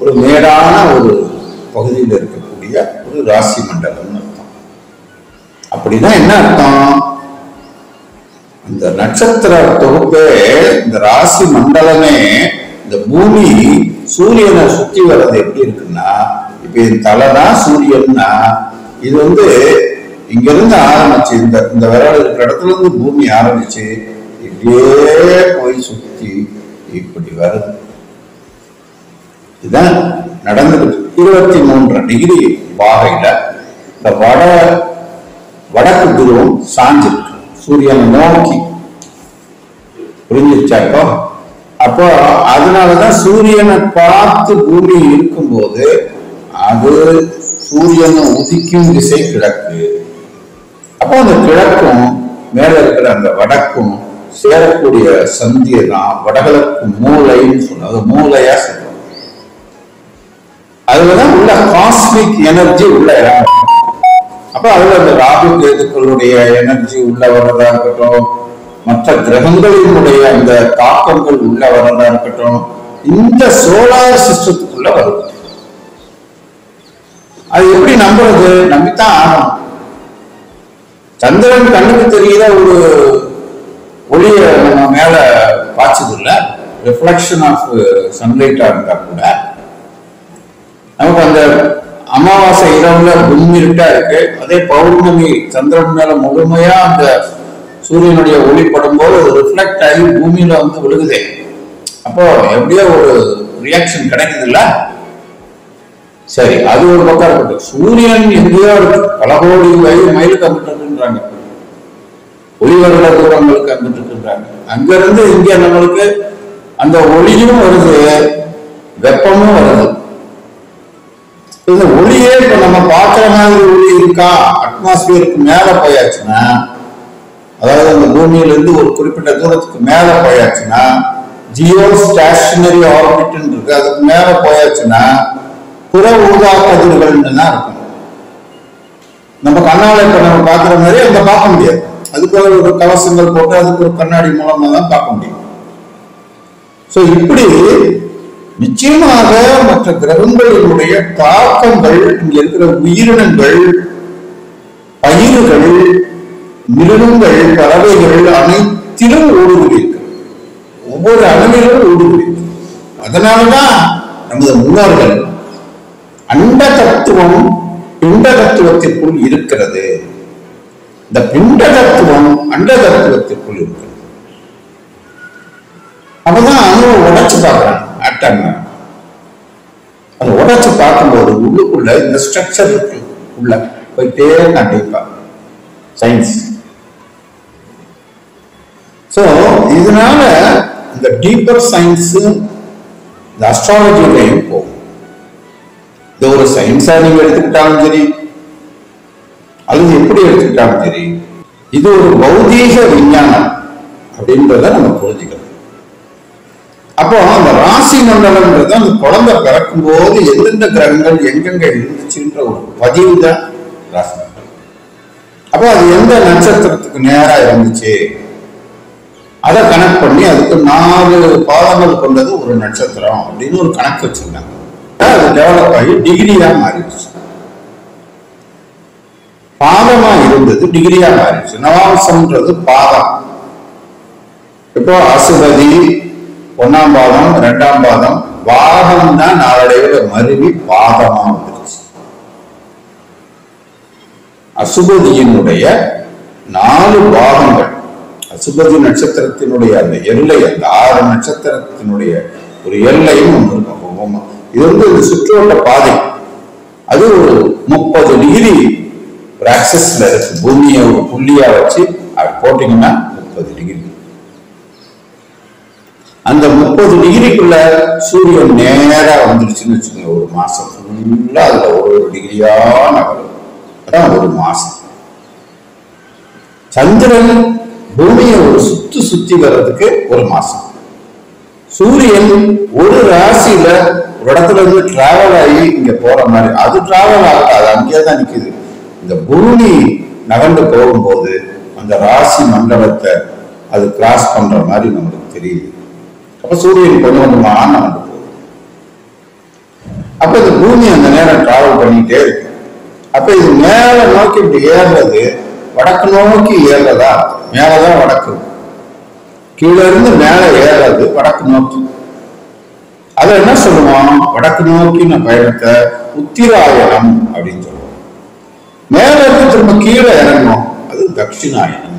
ஒரு மேடான ஒரு பகுதியில் இருக்கக்கூடிய ஒரு ராசி மண்டலம்னு அர்த்தம். அப்படின்னா என்ன அர்த்தம்? இந்த நட்சத்திர தொகுப்பே, இந்த ராசி மண்டலமே, இந்த பூமி சூரியனை சுத்தி வர்றது எப்படி இருக்குன்னா, இப்ப இது தலைதான் சூரியன்னா, இது வந்து இங்க இருந்து ஆரம்பிச்சு இந்த விரல் இருக்கிற இடத்துல இருந்து பூமி ஆரம்பிச்சு இப்படியே போய் சுத்தி இப்படி வருது. இதுதான் நடந்துட்டு 23 டிகிரி பாகையில இந்த வடக்கு துருவம் சாஞ்சிருக்கு சூரியனை நோக்கி. புரிஞ்சிருச்சாக்கோ? அப்போ அதனாலதான் சூரியனை பார்த்து பூமி இருக்கும்போது அது சூரியனை உதிக்கும் திசை கிழக்கு. அப்போ அந்த கிழக்கும் மேல இருக்கிற அந்த வடக்கும் சேரக்கூடிய சந்தியை தான் வடகிழக்கு மூளைன்னு சொல்றோம். அது மூளையா சொல்றோம். அதுலதான் உள்ள காஸ்மிக் எனர்ஜி உள்ள இடம். அப்ப அதுல அந்த ராகு கேதுக்களுடைய எனர்ஜி உள்ள வர்றதா இருக்கட்டும், மற்ற கிரகங்களினுடைய அந்த தாக்கங்கள் உள்ள வர்றதா இருக்கட்டும், இந்த சோலார் சிஸ்டத்துக்குள்ள வரும். அது எப்படி நம்புறது? நம்பித்தான் ஆகணும். சந்திரன் கண்ணுக்கு தெரிகிற ஒரு ஒளிய நம்ம மேல பாய்ச்சது இல்ல, ரிஃப்ளெக்ஷன் ஆஃப் சன்லைட்டா இருந்தா கூட நமக்கு அந்த அமாவாசை அமாவாசை இரவுல பூமி இருட்டா இருக்கு, அதே பௌர்ணமி சந்திரன் மேல முழுமையா அந்த சூரியனுடைய ஒளி படும்போது அது ரிஃப்ளெக்ட் ஆகி பூமியில வந்து விழுகுதே. அப்போ எப்படியோ ஒரு ரியாக்ஷன் கிடைக்குது இல்ல? சரி, அது ஒரு பக்கம் இருக்கட்டும். சூரியன் எங்கேயோ இருக்கு, பல கோடி மைலுக்கு அங்கிட்டு இருக்குன்றாங்க, ஒளிவருட தூரங்களுக்கு அங்கிட்டு இருக்குன்றாங்க. அங்க இருந்து இங்க நம்மளுக்கு அந்த ஒளியும் வருது, வெப்பமும் வருது. இந்த ஒளியே இப்ப நம்ம பார்க்கிற மாதிரி ஒளி இருக்கா? அட்மாஸ்பியருக்கு மேல போயாச்சுன்னா, அதாவது அந்த பூமியில இருந்து ஒரு குறிப்பிட்ட தூரத்துக்கு மேல போயாச்சுன்னா, ஜியோ ஸ்டேஷனரி ஆர்பிட் இருக்கு, அதுக்கு மேல போயாச்சுன்னா புற ஊதா கதிர்கள்னு தான் இருக்கும். நம்ம கண்ணால இப்ப நம்ம பாக்குற மாதிரி அங்க பார்க்க முடியாது. அதுக்கு ஒரு கவசங்கள் போட்டு அதுக்கு ஒரு கண்ணாடி மூலமா தான் பார்க்க முடியும். சோ இப்படி நிச்சயமாக மற்ற கிரகங்களினுடைய தாக்கங்கள் இங்க இருக்கிற உயிரினங்கள், பயிர்கள், மிருகங்கள், பறவைகள் அனைத்திலும் ஊடுருவிருக்கு. ஒவ்வொரு அணுவிலும் ஊடுருவிருக்கு. அதனாலதான் நமது முன்னோர்கள் அண்ட தத்துவம் பிண்ட தத்துவத்திற்குள் இருக்கிறது, இந்த பிண்ட தத்துவம் அண்ட தத்துவத்திற்குள் இருக்கிறது. அப்பதான் அணுவை உடைச்சு பார்க்கறாங்க. ஆட்டம் அதை உடைச்சு பார்க்கும்போது உள்ளுக்குள்ள இந்த ஸ்ட்ரக்சர் இருக்கு, உள்ள போயிட்டே கண்டிப்பா சயின்ஸ். சோ இதனால இந்த டீப்பர் சயின்ஸ் இந்த அஸ்ட்ராலஜிலையும் போகும். இது ஒரு சயின்ஸா நீங்க எடுத்துக்கிட்டாலும் சரி, அல்லது எப்படி எடுத்துக்கிட்டாலும் சரி, இது ஒரு பௌதீக விஞ்ஞானம் அப்படின்றத நம்ம புரிஞ்சுக்கணும். அப்போ அந்த ராசி மண்டலம்ன்றது அந்த குழந்தை பிறக்கும் போது எந்தெந்த கிரகங்கள் எங்கெங்க இருந்துச்சுன்ற ஒரு பதிவு தான் ராசி மண்டலம். அப்போ அது எந்த நட்சத்திரத்துக்கு நேரா இருந்துச்சு அதை கணக்கு பண்ணி அதுக்கு 4 பாதங்கள் கொண்டது ஒரு நட்சத்திரம் அப்படின்னு ஒரு கணக்கு வச்சிருந்தாங்க. அது டெவலப் ஆகி டிகிரியா மாறிடுச்சு. பாதமா இருந்தது டிகிரியா மாறிடுச்சு. நவாம்சம்ன்றது பாதம். இப்போ அசுபதி 1ஆம் பாதம் 2ஆம் பாதம் பாதம் தான் நாளடைவுல மருவி பாதமா வந்துருச்சு. அசுபதியினுடைய 4 பாகங்கள், அசுபதி நட்சத்திரத்தினுடைய அந்த எல்லை, அந்த 6 நட்சத்திரத்தினுடைய ஒரு எல்லையும் ஒன்று இருக்கும். இது வந்து இந்த சுற்றுவட்ட பாதை, அது ஒரு 30 டிகிரி ஒரு ஆக்சஸ்ல இருக்கு. பூமியை ஒரு புள்ளியா வச்சு போட்டீங்கன்னா 30 டிகிரி. அந்த 30 டிகிரிக்குள்ள சூரியன் நேரா வந்துருச்சுன்னு வச்சுக்கோங்க, ஒரு மாசம் ஃபுல்லா அதுல ஒரு டிகிரியா நகரும். அதான் ஒரு மாசம். சந்திரன் பூமியை ஒரு சுத்தி வர்றதுக்கு ஒரு மாசம். சூரியன் ஒரு ராசியில ஒரு இடத்துல இருந்து டிராவல் ஆகி இங்க போற மாதிரி, அது டிராவல் ஆகாது, அது அங்கேயேதான் நிக்குது. இந்த பூமி நகர்ந்து போகும்போது அந்த ராசி மண்டலத்தை அது கிராஸ் பண்ற மாதிரி நம்மளுக்கு தெரியுது. அப்ப சூரியன் கொஞ்சம் கொஞ்சமா நகர்ந்து போகுது. அப்ப இந்த பூமி அந்த நேரம் டிராவல் பண்ணிட்டே இருக்கு. அப்ப இது மேல நோக்கி இப்படி ஏறுறது, வடக்கு நோக்கி ஏறுறதா, மேலதான் வடக்கு, கீழே இருந்து மேல ஏறது வடக்கு நோக்கி. அதை என்ன சொல்லுவோம்? வடக்கு நோக்கின பயணத்தை உத்திராயணம் அப்படின்னு சொல்லுவோம். மேல இருந்து திரும்ப கீழே இறங்கணும், அது தட்சிணாயனம்.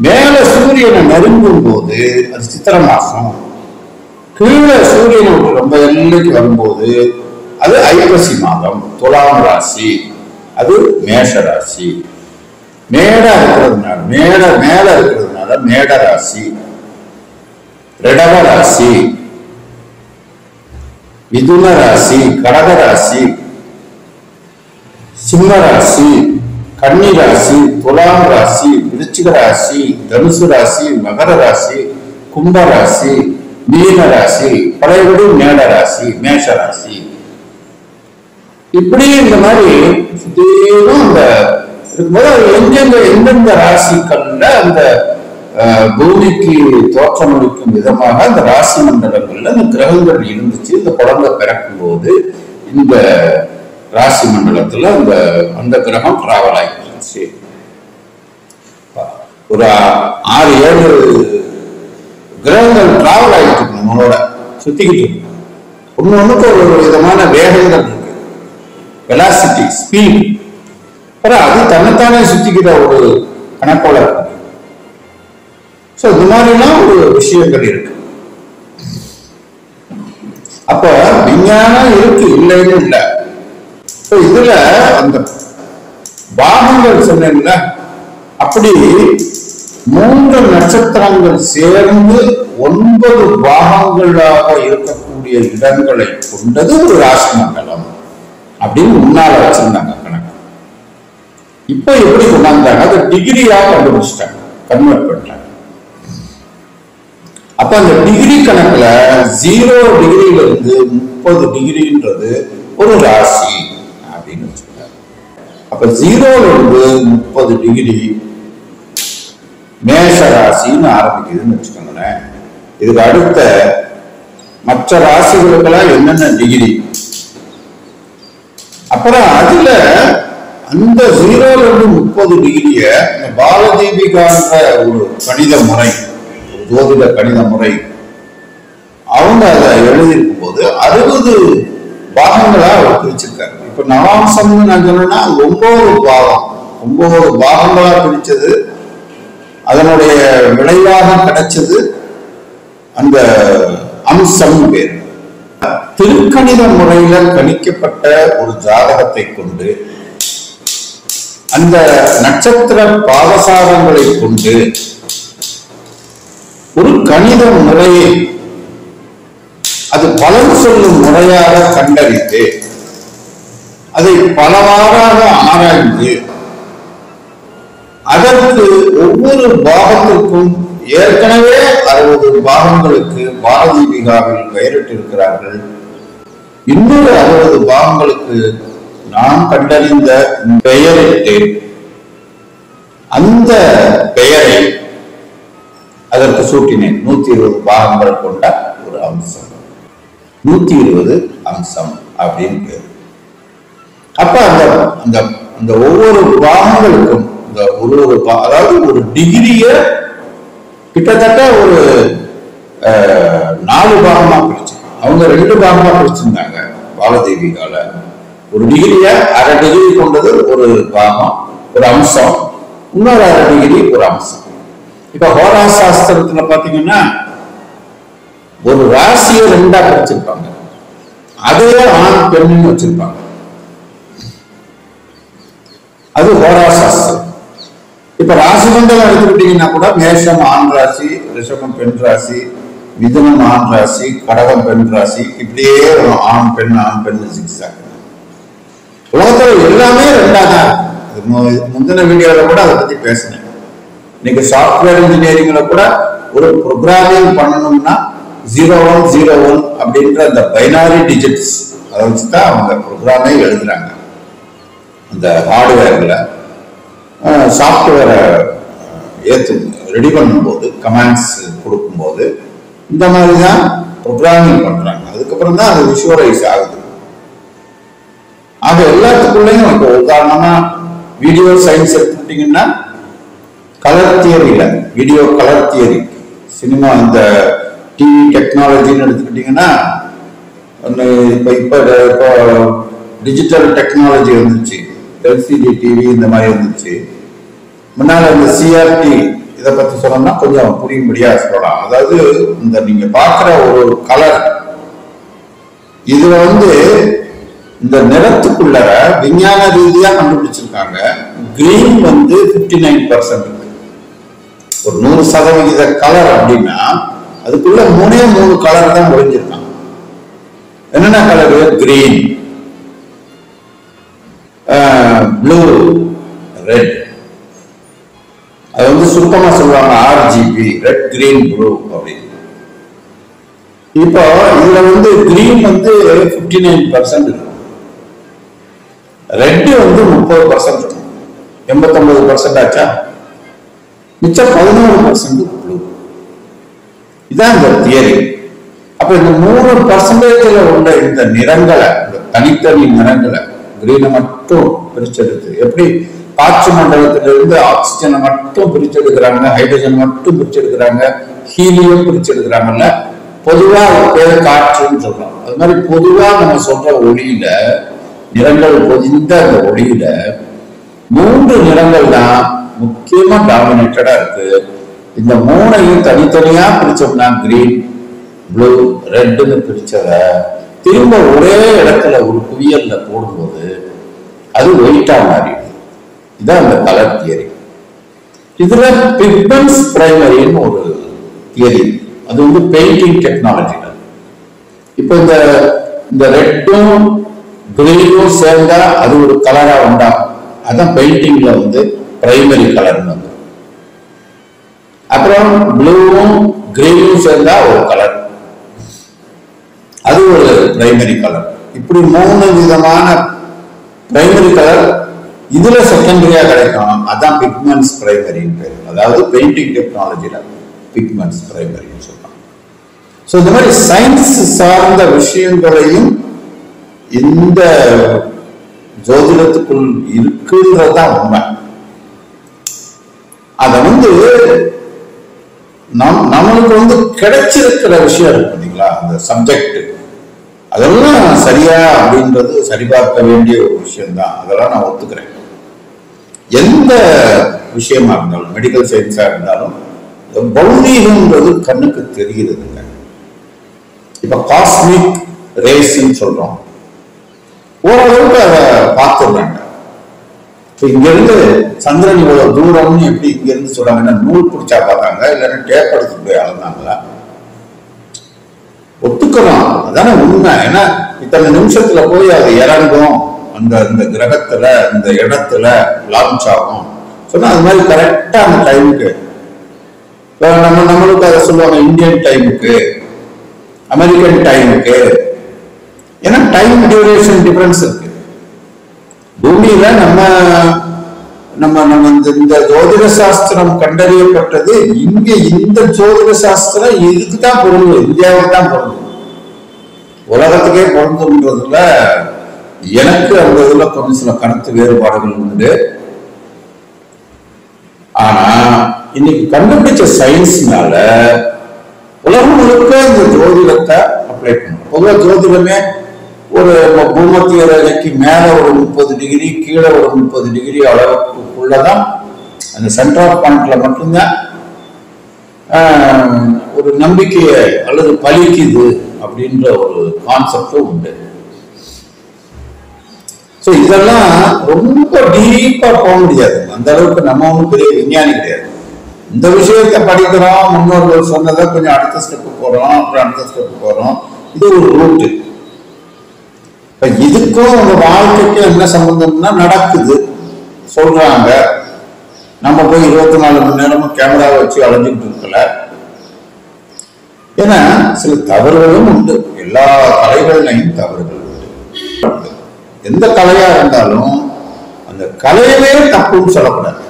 மேல சூரியனை நெருங்கும் போது அது சித்திரை மாசம். கீழே சூரியனை விட்டு ரொம்ப எல்லைக்கு வரும்போது அது ஐப்பசி மாதம், துலாம் ராசி, அது மேஷ ராசி. மேடா இருக்கிறதுனால மேல இருக்கிறதுனால மேட ராசி, ரிடவ ராசி, மிதுன ராசி, கடக ராசி, சிம்ம ராசி, கன்னி ராசி, துலாம் ராசி, விருச்சிக ராசி, தனுசு ராசி, மகர ராசி, கும்ப ராசி, மீன ராசி, பழையபடி மேட ராசி, மேஷ ராசி. இப்படி இந்த மாதிரி சுத்தீரும் அந்த இருக்கும்போது எங்கெங்க எந்தெந்த ராசிக்கள்ல அந்த பூமிக்கு தோற்றமளிக்கும் விதமாக அந்த ராசி மண்டலங்கள்ல அந்த கிரகங்கள் இருந்துச்சு. இந்த குழந்தை பிறக்கும் போது இந்த ராசி மண்டலத்துல அந்த கிரகம் டிராவல் ஆகிருந்துச்சு. ஒரு 6-7 கிரகங்கள் டிராவல் ஆகிட்டு இருக்கு, நம்மளோட சுத்திக்கிட்டு இருக்கு. ஒண்ணு ஒண்ணுக்கு ஒரு விதமான வேகங்கள் இருக்கு. வெலாசிட்டி, ஸ்பீட், அது தன்னைத்தானே சுத்திக்கிற ஒரு கணக்கோளம். சோ இந்த மாதிரிலாம் ஒரு விஷயங்கள் இருக்கு. அப்ப விஞ்ஞானம் இருக்கு, இல்லைன்னு இல்லை. இதுல அந்த பாகங்கள் சொன்னேன்ல, அப்படி 3 நட்சத்திரங்கள் சேர்ந்து 9 பாகங்களாக இருக்கக்கூடிய இடங்களை கொண்டது ஒரு ராசி மண்டலம் அப்படின்னு முன்னால வச்சிருந்தாங்க கணக்கு. இப்ப எப்படி கொண்டாந்தாங்க, அது டிகிரியாக கண்டுபிடிச்சிட்டாங்க, கன்வெர்ட் பண்ணிட்டாங்க. அப்ப அந்த டிகிரி கணக்குல 0 டிகிரியில இருந்து 30 டிகிரின்றது ஒரு ராசி அப்படின்னு வச்சுருக்காங்க. அப்ப 0ல இருந்து 30 டிகிரி மேஷ ராசின்னு ஆரம்பிக்குதுன்னு வச்சுக்கோங்களேன். இதுக்கு அடுத்த மற்ற ராசிகளுக்கெல்லாம் என்னென்ன டிகிரி, அப்புறம் அதுல அந்த 0ல இருந்து 30 டிகிரிய இந்த பாலதீபிகான்ற ஒரு கணித முறை, ஜோதிட கணித முறை, அவங்க அதை எழுதியிருக்கும் போது 60 பாகங்களா அவர் பிரிச்சிருக்காரு. இப்ப நவாம்சம்னு நான் சொன்னேன்னா 9 பாகம், 9 பாகங்களா பிரிச்சது. அதனுடைய விளைவாக கிடைச்சது அந்த அம்சம் பேர். திருக்கணித முறையில கணிக்கப்பட்ட ஒரு ஜாதகத்தை கொண்டு அந்த நட்சத்திர பாவசாரங்களை கொண்டு ஒரு கணித முறையை அது பலன் சொல்லும் முறையாக கண்டறிந்து அதை பலவாறாக ஆராய்ந்து அதற்கு ஒவ்வொரு பாகத்திற்கும் ஏற்கனவே 60 பாகங்களுக்கு பாலதீபிகாவில் பெயரிட்டிருக்கிறார்கள். இன்னொரு 60 பாகங்களுக்கு நான் கண்டறிந்த பெயரிட்டு அந்த பெயரை அதற்கு சூட்டினேன். 120 பாகங்கள் கொண்ட ஒரு அம்சம், 120 அம்சம் அப்படின்னு பேர். அப்ப அந்த அந்த ஒவ்வொரு பாகங்களுக்கும் அதாவது ஒரு டிகிரிய கிட்டத்தட்ட ஒரு 4 பாகமா பிரிச்சு, அவங்க 2 பாகமா பிரிச்சிருந்தாங்க பாலதேவிகால. ஒரு டிகிரிய 1/2 டிகிரி கொண்டது ஒரு பாகம், ஒரு அம்சம், இன்னொரு 1/2 டிகிரி ஒரு அம்சம். இப்ப ஹோரா சாஸ்திரத்துல பாத்தீங்கன்னா ஒரு ராசியை 2ஆ பிரிச்சிருப்பாங்க, அதே ஆண் பெண்ணுன்னு வச்சிருப்பாங்க. அது ஹோரா சாஸ்திரம். இப்ப ராசி மண்டலம் எடுத்துக்கிட்டீங்கன்னா கூட மேஷம் ஆண் ராசி, ரிஷபம் பெண் ராசி, மிதுனம் ஆண் ராசி, கடகம் பெண் ராசி, இப்படியே ஆண் பெண் ஆண் பெண் சிக்ஸாக. உலகத்துல எல்லாமே 2ஆ தான். முந்தின வீடியோல கூட அதை பத்தி பேசினேன். இன்னைக்கு சாஃப்ட்வேர் இன்ஜினியரிங்ல கூட ஒரு ப்ரோக்ராமிங் பண்ணணும்னா 0101 அப்படின்ற அந்த பைனாரி டிஜிட்ஸ் அதை வச்சுதான் அவங்க ப்ரோக்ராமே எழுதுறாங்க. அந்த ஹார்ட்வேர்ல சாஃப்ட்வேரை ரெடி பண்ணும்போது, கமாண்ட்ஸ் கொடுக்கும்போது இந்த மாதிரி தான் ப்ரோக்ராமிங் பண்றாங்க. அதுக்கப்புறம் தான் அது விஷுவலைஸ் ஆகுது. ஆக எல்லாத்துக்குள்ளேயும் இப்போ உதாரணமா வீடியோ சயின்ஸ் எடுத்துக்கிட்டீங்கன்னா கலர் தியரியில, வீடியோ கலர் தியரி, சினிமா இந்த டிவி டெக்னாலஜின்னு எடுத்துக்கிட்டீங்கன்னா இப்போ டிஜிட்டல் டெக்னாலஜி வந்துச்சு, எல்சிடி டிவி இந்த மாதிரி வந்துச்சு. முன்னால இந்த சிஆர்டி இதை பத்தி சொன்னோம்னா கொஞ்சம் புரியும்படியா சொல்லலாம். அதாவது இந்த நீங்க பார்க்குற ஒரு கலர், இதுல இந்த நிறத்துக்குள்ள விஞ்ஞான ரீதியா கண்டுபிடிச்சிருக்காங்க. கிரீன் 59% இருக்கு. ஒரு 100% கலர் அப்படின்னா அதுக்குள்ள 3 கலர் தான் ஒழிஞ்சிருக்காங்க. என்னென்ன கலரு? Green, blue, red. அது சுத்தமா சொல்லுவாங்க RGB, ரெட் கிரீன் ப்ளூ அப்படின்னு. இப்போ இதுல கிரீன் 59% இருக்கு, ரெட் 30% இருக்கும், 89% ஆச்சா. மிச்சம் 11% ப்ளூ. இதான் இந்த தியரி. அப்ப இந்த 3% உள்ள இந்த நிறங்களை, தனித்தனி நிறங்களை, கிரீனை மட்டும் பிரிச்செடுத்து, எப்படி காற்று மண்டலத்திலிருந்து ஆக்சிஜனை மட்டும் பிரிச்செடுக்கிறாங்க, ஹைட்ரஜன் மட்டும் பிரிச்செடுக்கிறாங்க, ஹீலியம் பிரிச்செடுக்கிறாங்கல்ல, பொதுவா பேர் காற்றுன்னு சொல்றோம். அது மாதிரி பொதுவா நம்ம சொல்ற ஒளியில நிறங்கள் பொதிந்த அந்த ஒளியில 3 நிறங்கள் தான் முக்கியமா டாமினேட்டடா இருக்கு. இந்த 3ஐயும் தனித்தனியா பிரிச்சோம்னா கிரீன், ப்ளூ, ரெட்னு பிரிச்சத திரும்ப ஒரே இடத்துல ஒரு குவியல்ல போடும்போது அது ஒயிட்டா மாறிடுது. இதான் அந்த கலர் தியரி. இதுல பிக்மெண்ட்ஸ் பிரைமரின்னு ஒரு தியரி, அது வந்து பெயிண்டிங் டெக்னாலஜில. இப்ப இந்த ரெட்டும் கிரீனும் சேர்ந்தா அது ஒரு கலரா உண்டாகும். அதான் பெயிண்டிங்ல வந்து பிரைமரி கலர்னு வந்து. அப்புறம் ப்ளூவும் கிரீனும் சேர்ந்தா ஒரு கலர், அது ஒரு பிரைமரி கலர். இப்படி 3 விதமான பிரைமரி கலர் இதுல செகண்டரியா கிடைக்கும். அதான் பிக்மெண்ட்ஸ் பிரைமரின்னு பேர். அதாவது பெயிண்டிங் டெக்னாலஜில பிக்மெண்ட்ஸ் பிரைமரின்னு சொல்றாங்க. ஸோ இந்த மாதிரி சயின்ஸ் சார்ந்த விஷயங்களையும் இந்த ஜோதிடத்துக்குள் இருக்குன்றதுதான் உண்மை. அத வந்து நம்மளுக்கு வந்து கிடைச்சிருக்கிற விஷயம் இருக்கு பார்த்தீங்களா, அந்த சப்ஜெக்ட், அதெல்லாம் சரியா அப்படின்றது சரிபார்க்க வேண்டிய ஒரு விஷயம்தான். அதெல்லாம் நான் ஒத்துக்கிறேன். எந்த விஷயமா இருந்தாலும், மெடிக்கல் சயின்ஸா இருந்தாலும் பௌதீகம்ன்றது கண்ணுக்கு தெரிகிறதுங்க. இப்ப காஸ்மிக் ரேஸ்ன்னு சொல்றோம், ஓரளவுக்கு அதை பார்த்துடுறாங்க. இங்க இருந்து சந்திரன் இவ்வளவு தூரம்னு எப்படி இங்க இருந்து சொல்றாங்கன்னா, நூல் பிடிச்சா பார்த்தாங்க, இல்லைன்னா டேப் எடுத்துட்டு போய் அளந்தாங்களா? ஒத்துக்கிறோம், அதான உண்மை. ஏன்னா இத்தனை நிமிஷத்துல போய் அது இறங்கும், அந்த கிரகத்துல இந்த இடத்துல லான்ச் ஆகும் சொன்னா அது மாதிரி கரெக்டா அந்த டைமுக்கு நம்மளுக்கு அதை சொல்லுவாங்க இந்தியன் டைமுக்கு, அமெரிக்கன் டைமுக்கு. ஏன்னா டைம் டியூரேஷன் டிஃபரன்ஸ் இருக்கு. பூமியில நம்ம இந்த ஜோதிட சாஸ்திரம் கண்டறியப்பட்டது இங்க. இந்த ஜோதிட சாஸ்திரம் இதுக்குதான் பொருந்தும், இந்தியாவுக்கு தான் பொருந்தும், உலகத்துக்கே பொருந்துன்றதுல எனக்கு அந்த இதுல கொஞ்சம் சில கருத்து வேறுபாடுகள் உண்டு. ஆனா இன்னைக்கு கண்டுபிடிச்ச சயின்ஸ்னால உலகம் முழுக்க இந்த ஜோதிடத்தை அப்ளை பண்ணும். பொதுவாக ஜோதிடமே ஒரு பூமத்திய ரேகைக்கு மேல ஒரு 30 டிகிரி, கீழே ஒரு 30 டிகிரி அளவுக்குள்ளதான், அந்த சென்டர் ஆஃப் பாயிண்ட்ல மட்டும்தான் ஒரு நம்பிக்கையை அல்லது பலிக்குது அப்படின்ற ஒரு கான்செப்டும் உண்டு. ஸோ இதெல்லாம் ரொம்ப டீப்பா போக முடியாது. அந்த அளவுக்கு நம்ம ஒன்றும் பெரிய விஞ்ஞானி கிடையாது. இந்த விஷயத்த படிக்கிறோம், முன்னோர்கள் சொன்னதை கொஞ்சம் அடுத்த ஸ்டெப்பு போறோம், அப்புறம் அடுத்த ஸ்டெப்பு போறோம். இது ஒரு ரூட்டு. இப்ப இதுக்கும் உங்க வாழ்க்கைக்கும் என்ன சம்பந்தம்னா நடக்குது சொல்றாங்க. நம்ம போய் 24 மணி நேரமும் கேமராவை வச்சு அலைஞ்சிட்டு இருக்கல. ஏன்னா சில தவறுகளும் உண்டு, எல்லா கலைகள்லையும் தவறுகள் உண்டு. எந்த கலையா இருந்தாலும் அந்த கலையவே தப்புன்னு சொல்லக்கூடாது.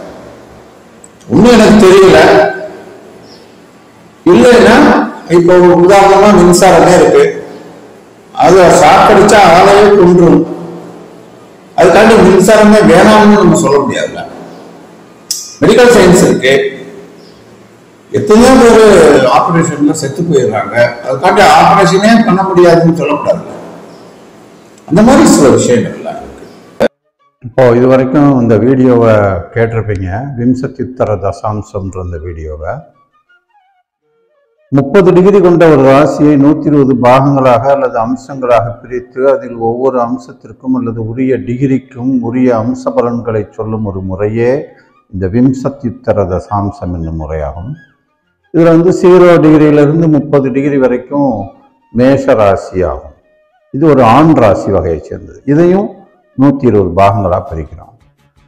இன்னும் எனக்கு தெரியல இல்லைன்னா, இப்போ உதாரணமா மின்சாரமே இருக்கு, அது சாக்கடிச்சா ஆளையே கொன்றும். அதுக்காண்டி மின்சாரமே வேணாம்னு நம்ம சொல்ல முடியாதுல்ல. மெடிக்கல் சயின்ஸ் இருக்கு, எத்தனையோ பேர் ஆபரேஷன்ல செத்து போயிடுறாங்க, அதுக்காண்டி ஆபரேஷனே பண்ண முடியாதுன்னு சொல்லக்கூடாது. அந்த மாதிரி சில விஷயங்கள்லாம் இருக்கு. இப்போ இது வரைக்கும் இந்த வீடியோவை கேட்டிருப்பீங்க, விம்சத்யுத்தர தசாம்சம்ன்ற இந்த வீடியோவை. 30 டிகிரி கொண்ட ஒரு ராசியை 120 பாகங்களாக அல்லது அம்சங்களாக பிரித்து அதில் ஒவ்வொரு அம்சத்திற்கும் அல்லது உரிய டிகிரிக்கும் உரிய அம்ச பலன்களை சொல்லும் ஒரு முறையே இந்த விம்சத்யுத்தர தசாம்சம் என்னும் முறையாகும். இதில் 0 டிகிரியிலிருந்து 30 டிகிரி வரைக்கும் மேஷ ராசி ஆகும். இது ஒரு ஆண் ராசி வகையை சேர்ந்தது. இதையும் 120 பாகங்களாக பிரிக்கிறோம்.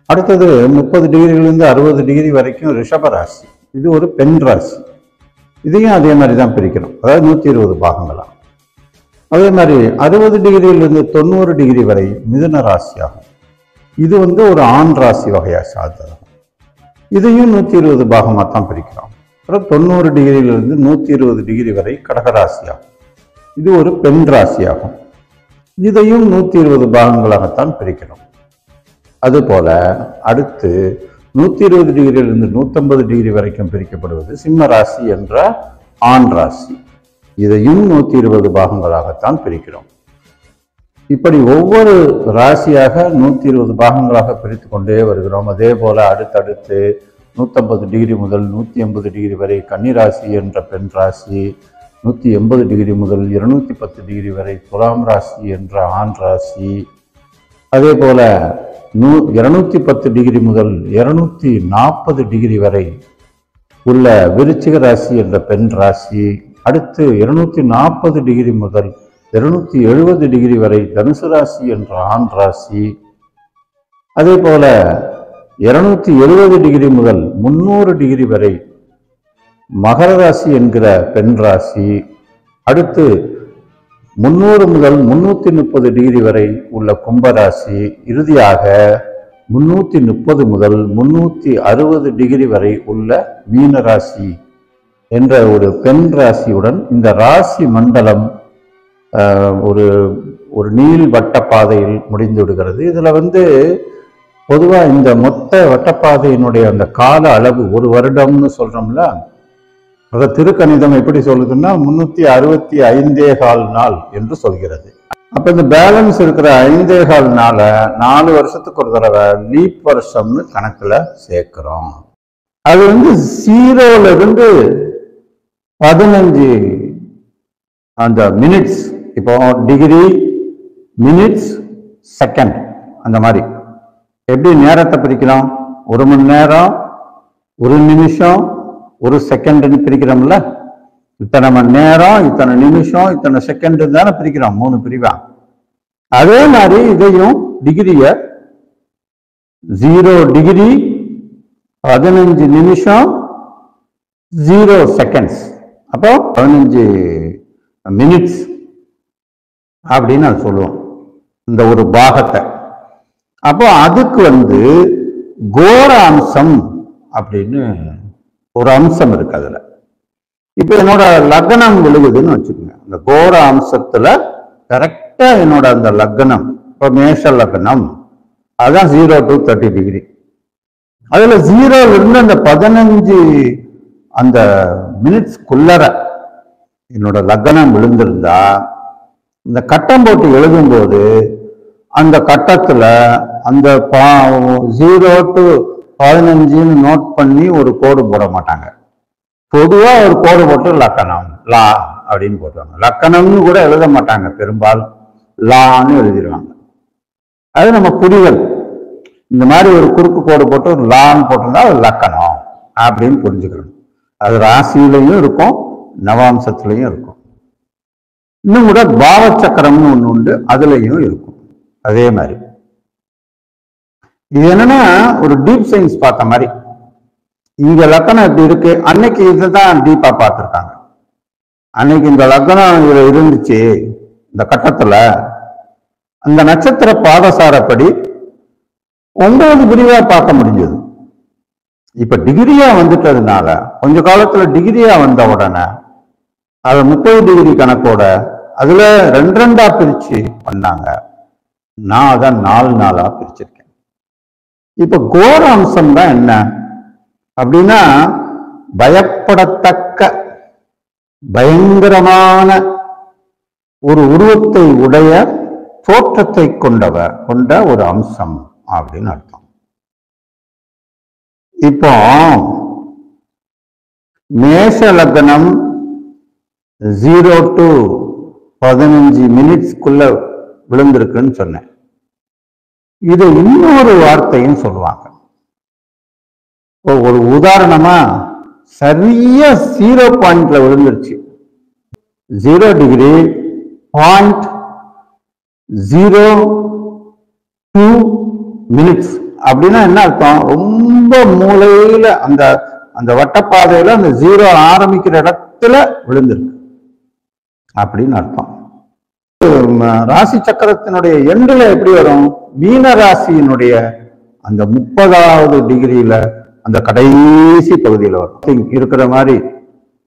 அடுத்தது 30 டிகிரியிலிருந்து 60 டிகிரி வரைக்கும் ரிஷப ராசி. இது ஒரு பெண் ராசி. இதையும் அதே மாதிரி தான் பிரிக்கிறோம், அதாவது 120 பாகங்களா. அதே மாதிரி 60 டிகிரியிலிருந்து 90 டிகிரி வரை மிதுன ராசி ஆகும். இது ஒரு ஆண் ராசி வகையாக சார்ந்ததாகும். இதையும் 120 பாகமாக தான் பிரிக்கிறோம். அப்புறம் 90 டிகிரியிலிருந்து 120 டிகிரி வரை கடகராசி ஆகும். இது ஒரு பெண் ராசி ஆகும். இதையும் 120 பாகங்களாகத்தான் பிரிக்கிறோம். அதுபோல அடுத்து 120 டிகிரியிலிருந்து 150 டிகிரி வரைக்கும் பிரிக்கப்படுவது சிம்ம ராசி என்ற ஆண் ராசி. இதையும் 120 பாகங்களாகத்தான் பிரிக்கிறோம். இப்படி ஒவ்வொரு ராசியாக 120 பாகங்களாக பிரித்து கொண்டே வருகிறோம். அதே போல அடுத்தடுத்து 150 டிகிரி முதல் 180 டிகிரி வரை கன்னிராசி என்ற பெண் ராசி, 180 டிகிரி முதல் 210 டிகிரி வரை துலாம் ராசி என்ற ஆண் ராசி, அதே போல 210 டிகிரி முதல் 240 டிகிரி வரை உள்ள விருச்சிக ராசி என்ற பெண் ராசி, அடுத்து 240 டிகிரி முதல் 270 டிகிரி வரை தனுசு ராசி என்ற ஆண் ராசி, அதே போல 270 டிகிரி முதல் 300 டிகிரி வரை மகர ராசி என்கிற பெண் ராசி, அடுத்து 300 முதல் 330 டிகிரி வரை உள்ள கும்பராசி, இறுதியாக 330 முதல் 360 டிகிரி வரை உள்ள மீன ராசி என்ற ஒரு பெண் ராசியுடன் இந்த ராசி மண்டலம் ஒரு நீள் வட்டப்பாதையில் முடிந்து விடுகிறது. இதுல பொதுவா இந்த மொத்த வட்டப்பாதையினுடைய அந்த கால அளவு 1 வருடம்னு சொல்றோம்ல, அத திருக்கணிதம் எப்படி சொல்லுதுன்னா 365 நாள் என்று சொல்கிறது. அப்ப இந்த பேலன்ஸ் இருக்கிற 5.25 நாளை 4 வருஷத்துக்கு ஒரு தடவை லீப் வருஷம்னு கணக்குல சேர்க்கிறோம். அது 0ல இருந்து 15 அந்த மினிட்ஸ், இப்போ டிகிரி, மினிட்ஸ், செகண்ட், அந்த மாதிரி எப்படி நேரத்தை பிரிக்கலாம்? 1 மணி நேரம், 1 நிமிஷம், 1 செகண்ட்னு பிரிக்கிறோம்ல, இத்தனை மணி நேரம், இத்தனை நிமிஷம், இத்தனை செகண்ட் தானே பிரிக்கிறோம், 3 பிரிவா. அதே மாதிரி இதையும் டிகிரிய 0 டிகிரி, 15 நிமிஷம், 0 செகண்ட்ஸ், அப்போ 15 மினிட்ஸ் அப்படின்னு நான் சொல்லுவோம் இந்த ஒரு பாகத்தை. அப்போ அதுக்கு கோர அம்சம் அப்படின்னு ஒரு அம்சம் இருக்கு அதுல. இப்ப என்னோட லக்னம் விழுகுதுன்னு வச்சுக்கோங்க, இந்த கோர அம்சத்துல கரெக்டா என்னோட அந்த லக்னம், இப்போ மேஷ லக்னம், அதுதான் 0 to 30 டிகிரி. அதுல 0ல இருந்து அந்த 15 அந்த மினிட்ஸ்க்குள்ளர என்னோட லக்னம் விழுந்திருந்தா, இந்த கட்டம் போட்டு எழுதும்போது அந்த கட்டத்துல அந்த 0 to 15 நோட் பண்ணி ஒரு கோடு போட மாட்டாங்க. பொதுவா ஒரு கோடு போட்டு லக்கணம், லா அப்படின்னு போட்டுருவாங்க. லக்கணம்னு கூட எழுத மாட்டாங்க, பெரும்பாலும் லான்னு எழுதிடுவாங்க. அது நம்ம புரிதல், இந்த மாதிரி ஒரு குறுக்கு கோடு போட்டு ஒரு லான்னு போட்டிருந்தா அது லக்கணம் அப்படின்னு புரிஞ்சுக்கணும். அது ராசியிலையும் இருக்கும், நவாம்சத்திலையும் இருக்கும். இன்னும் கூட பாவச்சக்கரம்னு ஒண்ணு உண்டு, அதுலயும் இருக்கும். அதே மாதிரி இது என்னன்னா ஒரு டீப் சயின்ஸ் பார்த்த மாதிரி. இங்க லக்கணம் இப்படி இருக்கு, அன்னைக்கு இதுதான் டீப்பா பார்த்திருக்காங்க. அன்னைக்கு இந்த லக்னம் இதுல இருந்துச்சு, இந்த கட்டத்துல அந்த நட்சத்திர பாதசாரப்படி 9 பிரிவா பார்க்க முடிஞ்சது. இப்ப டிகிரியா வந்துட்டதுனால கொஞ்ச காலத்துல டிகிரியா வந்த உடனே அதை 30 டிகிரி கணக்கோட அதுல 2 பிரிச்சு பண்ணாங்க. நான் அதை 4 நாளா பிரிச்சிருக்கேன். இப்ப கோர அம்சம் தான் என்ன அப்படின்னா, பயப்படத்தக்க பயங்கரமான ஒரு உருவத்தை உடைய தோற்றத்தை கொண்ட ஒரு அம்சம் அப்படின்னு அர்த்தம். இப்போ மேஷ லக்னம் 0 to 15 மினிட்ஸ்க்குள்ள விழுந்திருக்குன்னு சொன்னேன். இது இன்னொரு வார்த்தையும் சொல்லுவாங்க. ஒரு உதாரணமா சரியா 0 பாயிண்ட்ல விழுந்துருச்சு, 0 டிகிரி 0.02 மினிட்ஸ் அப்படின்னா என்ன அர்த்தம்? ரொம்ப மூலையில அந்த அந்த வட்டப்பாதையில அந்த 0 ஆரம்பிக்கிற இடத்துல விழுந்திருக்கு அப்படின்னு அர்த்தம். ராசி சக்கரத்தினுடைய எண்டுல எப்படி வரும்? மீன ராசியினுடைய அந்த 30வது டிகிரியில அந்த கடைசி பகுதியில வரும் இருக்கிற மாதிரி.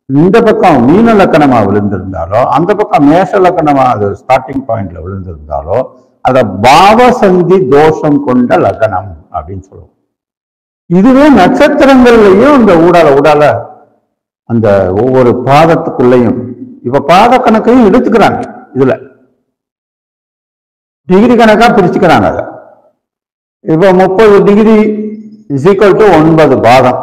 இந்த பக்கம் மீன லக்கணமா விழுந்திருந்தாலோ, அந்த பக்கம் மேஷ லக்கணமா அது ஸ்டார்டிங் பாயிண்ட்ல விழுந்திருந்தாலோ, அத பாவசந்தி தோஷம் கொண்ட லக்னம் அப்படின்னு சொல்லுவோம். இதுவே நட்சத்திரங்கள்லையும் இந்த ஊடால அந்த ஒவ்வொரு பாதத்துக்குள்ளையும் இப்ப பாத கணக்கையும் எடுத்துக்கிறாங்க. இதுல டிகிரி கணக்கா பிரிச்சுக்கிறாங்க அதை. இப்போ 30 டிகிரி இஸ் ஈக்குவல் டு 9 பாதம்.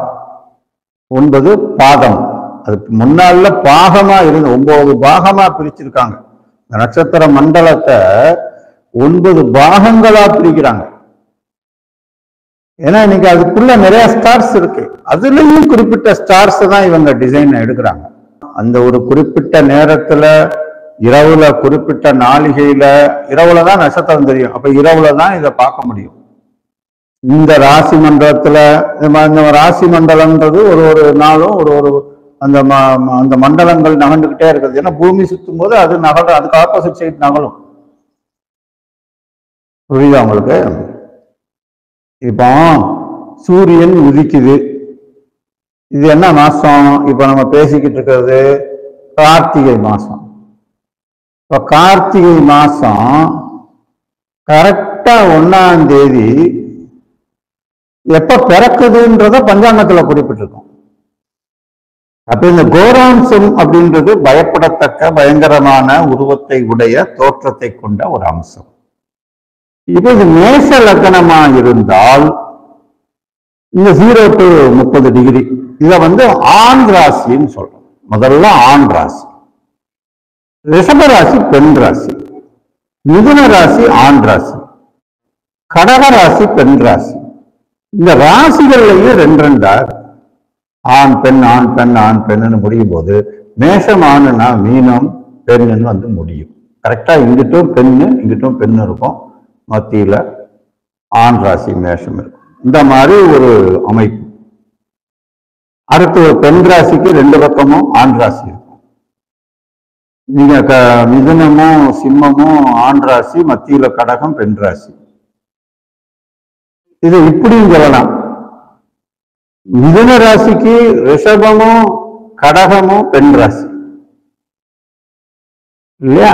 9 பாதம். அது முன்னால பாகமா இருந்து 9 பாகமா பிரிச்சிருக்காங்க. இந்த நட்சத்திர மண்டலத்தை 9 பாகங்களா பிரிக்கிறாங்க. ஏன்னா இன்னைக்கு அதுக்குள்ள நிறைய ஸ்டார்ஸ் இருக்கு. அதுலயும் குறிப்பிட்ட ஸ்டார்ஸ் தான் இவங்க டிசைன் எடுக்கிறாங்க. அந்த ஒரு குறிப்பிட்ட நேரத்துல, இரவுல, குறிப்பிட்ட நாளிகையில, இரவுல தான் நட்சத்திரம் தெரியும். அப்ப இரவுல தான் இதை பார்க்க முடியும். இந்த ராசி மண்டலத்துல, இந்த ராசி மண்டலம்ன்றது ஒரு நாளும் ஒரு அந்த மண்டலங்கள் நகர்ந்துகிட்டே இருக்குது. ஏன்னா பூமி சுத்தும் போது அது நகரும், அதுக்கு ஆப்போசிட் சைட் நகரும். புரியுதா உங்களுக்கு? இப்போ சூரியன் உதிக்குது. இது என்ன மாசம்? இப்ப நம்ம பேசிக்கிட்டு இருக்கிறது கார்த்திகை மாசம். இப்ப கார்த்திகை மாசம் கரெக்டா 1ஆம் தேதி எப்ப பிறக்குதுன்றத பஞ்சாங்கத்துல குறிப்பிட்டிருக்கோம். அப்ப இந்த கோராம்சம் அப்படின்றது பயப்படத்தக்க பயங்கரமான உருவத்தை உடைய தோற்றத்தை கொண்ட ஒரு அம்சம். இப்ப இது மேஷ லக்னமா இருந்தால் இந்த 0 to 30 டிகிரி இத ஆண் ராசின்னு சொல்றோம். முதல்ல ஆண் ராசி. ரிஷப ராசி பெண் ராசி, மிதுன ராசி ஆண் ராசி, கடக ராசி பெண் ராசி. இந்த ராசிகள்லயும் 2 ஆண் பெண் ஆண் பெண் ஆண் பெண்ணுன்னு முடியும் போது மேஷம் ஆணுனா மீனம் பெண்ணுன்னு முடியும். கரெக்டா இங்கிட்டும் பெண்ணு இங்கிட்டும் பெண்ணு இருக்கும், மத்தியில ஆண் ராசி மேஷம் இருக்கும். இந்த மாதிரி ஒரு அமைப்பு. அடுத்து ஒரு பெண் ராசிக்கு 2 பக்கமும் ஆண் ராசி இருக்கும். நீங்க மிதுனமும் சிம்மமும் ஆண் ராசி, மத்தியில கடகம் பெண் ராசி. இது இப்படியும் சொல்லலாம். மிதுன ராசிக்கு ரிஷபமும் கடகமும் பெண் ராசி இல்லையா?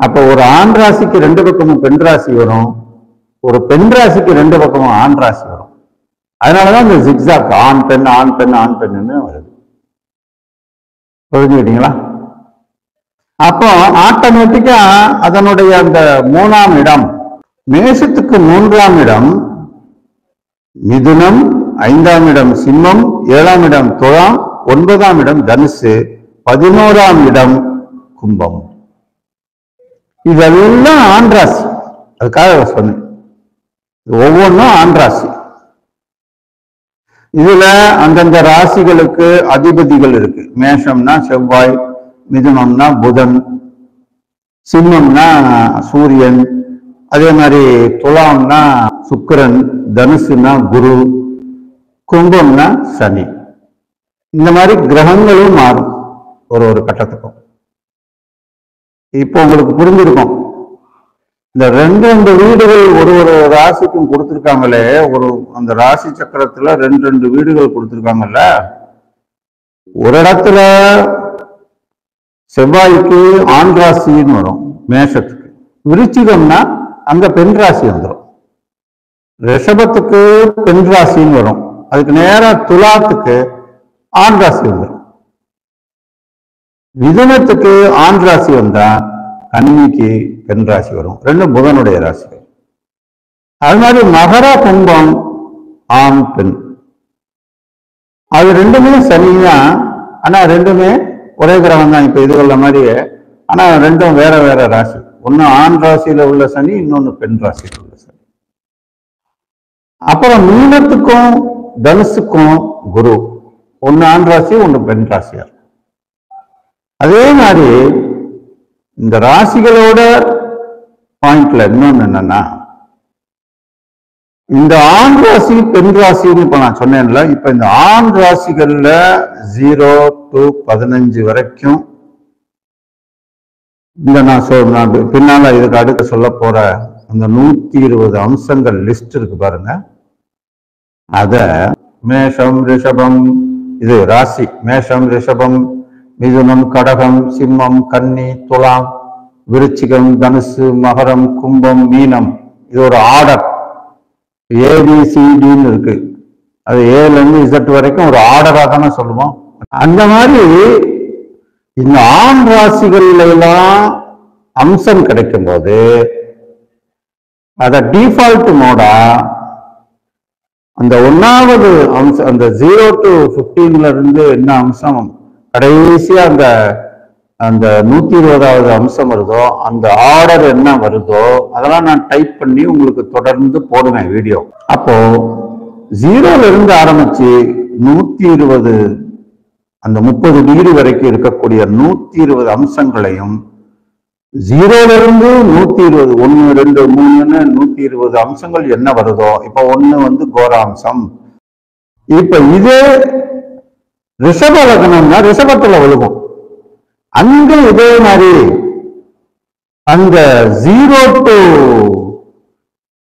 அப்ப ஒரு ஆண் ராசிக்கு 2 பக்கமும் பெண் ராசி வரும், ஒரு பெண் ராசிக்கு 2 பக்கமும் ஆண் ராசி வரும். அதனாலதான் இந்த ஜிக்ஸாக் ஆண் பெண் ஆண் பெண் ஆண் பெண்ணுன்னு வருது. புரிஞ்சுக்கிட்டீங்களா? அப்போ ஆட்டோமேட்டிக்கா அதனுடைய அந்த 3ஆம் இடம், மேஷத்துக்கு 3ஆம் இடம் மிதுனம், 5ஆம் இடம் சிம்மம், 7ஆம் இடம் துலாம், 9ஆம் இடம் தனுசு, 11ஆம் இடம் கும்பம். இதெல்லாம் ஆண் ராசி. அதுக்காக சொன்னேன், ஒவ்வொன்றும் ஆண் ராசி. இதுல அந்தந்த ராசிகளுக்கு அதிபதிகள் இருக்கு. மேஷம்னா செவ்வாய், மிதுனம்னா புதன், சிம்மம்னா சூரியன், அதே மாதிரி துலாம்னா சுக்கிரன், தனுசுனா குரு, கும்பம்னா சனி. இந்த மாதிரி கிரகங்களும் மாறும் ஒரு கட்டத்துக்கும். இப்போ உங்களுக்கு புரிஞ்சிருக்கும், இந்த 2 வீடுகள் ஒரு ராசிக்கும் கொடுத்துருக்காங்களே, அந்த ராசி சக்கரத்துல 2 வீடுகள் கொடுத்துருக்காங்கல்ல. ஒரு இடத்துல செவ்வாய்க்கு ஆண் ராசின்னு வரும் மேஷத்துக்கு, விருச்சிகம்னா அங்க பெண் ராசி வந்துடும், ரிஷபத்துக்கு பெண் ராசின்னு வரும், அதுக்கு நேரா துலாத்துக்கு ஆண் ராசி வந்துடும், மிதுனத்துக்கு ஆண் ராசி வந்தா கன்னிக்கு பெண் ராசி வரும். 2 புதனுடைய ராசிகள். அது மாதிரி மகர கும்பம் ஆண் பெண், அது 2மே சனிதான். ஆனா 2மே ஒரே கிரகம் தான். இப்ப இதுகள மாதிரியே, ஆனா 2ம் வேற வேற ராசி. ஒன்னு ஆண் ராசியில உள்ள சனி, இன்னொன்னு பெண் ராசியில உள்ள சனி. அப்புறம் மீனத்துக்கும் தனுசுக்கும் குரு, ஒன்னு ஆண் ராசி ஒன்னு பெண் ராசியா. அதே மாதிரி இந்த ராசிகளோட பாயிண்ட்ல இன்னொன்னு என்னன்னா, இந்த ஆண் ராசி பெண் ராசின்னு இப்ப நான் சொன்னேன்ல, இப்ப இந்த ஆண் ராசிகள்ல 0 to 15 வரைக்கும் இந்த நான் பின்னால இதுக்கு அடுத்து சொல்ல போற அந்த 120 அம்சங்கள் லிஸ்ட் இருக்கு பாருங்க. அத மேஷம் ரிஷபம், இது ராசி, மேஷம் ரிஷபம் மிதுனம் கடகம் சிம்மம் கன்னி துலாம் விருச்சிகம் தனுசு மகரம் கும்பம் மீனம், இது ஒரு ஆர்டர். ABCDன்னு இருக்கு. அது ஏல இருந்து Z வரைக்கும் ஒரு ஆர்டரா தானே சொல்லுவோம். அந்த மாதிரி இந்த ஆண் ராசிகள்ல எல்லாம் அம்சம் கிடைக்கும் போது அத டிஃபால்ட் மோடா அந்த 1வது அம்சம், அந்த 0 to 15ல இருந்து என்ன அம்சம் கடைசியா அந்த அந்த 120வது அம்சம் வருதோ, அந்த ஆர்டர் என்ன வருதோ அதெல்லாம் நான் டைப் பண்ணி உங்களுக்கு தொடர்ந்து போடுவேன் வீடியோ. அப்போ 0ல இருந்து ஆரம்பிச்சு 120 அந்த 30 டிகிரி வரைக்கும் இருக்கக்கூடிய 120 அம்சங்களையும் 0ல இருந்து 120 1 2 3ன்னு 120 அம்சங்கள் என்ன வருதோ, இப்ப 1 வந்து கோராம்சம். இப்ப இதே ரிஷப லக்னம்னா ரிஷபத்துல விழுகும். அங்க இதே மாதிரி அந்த 0 to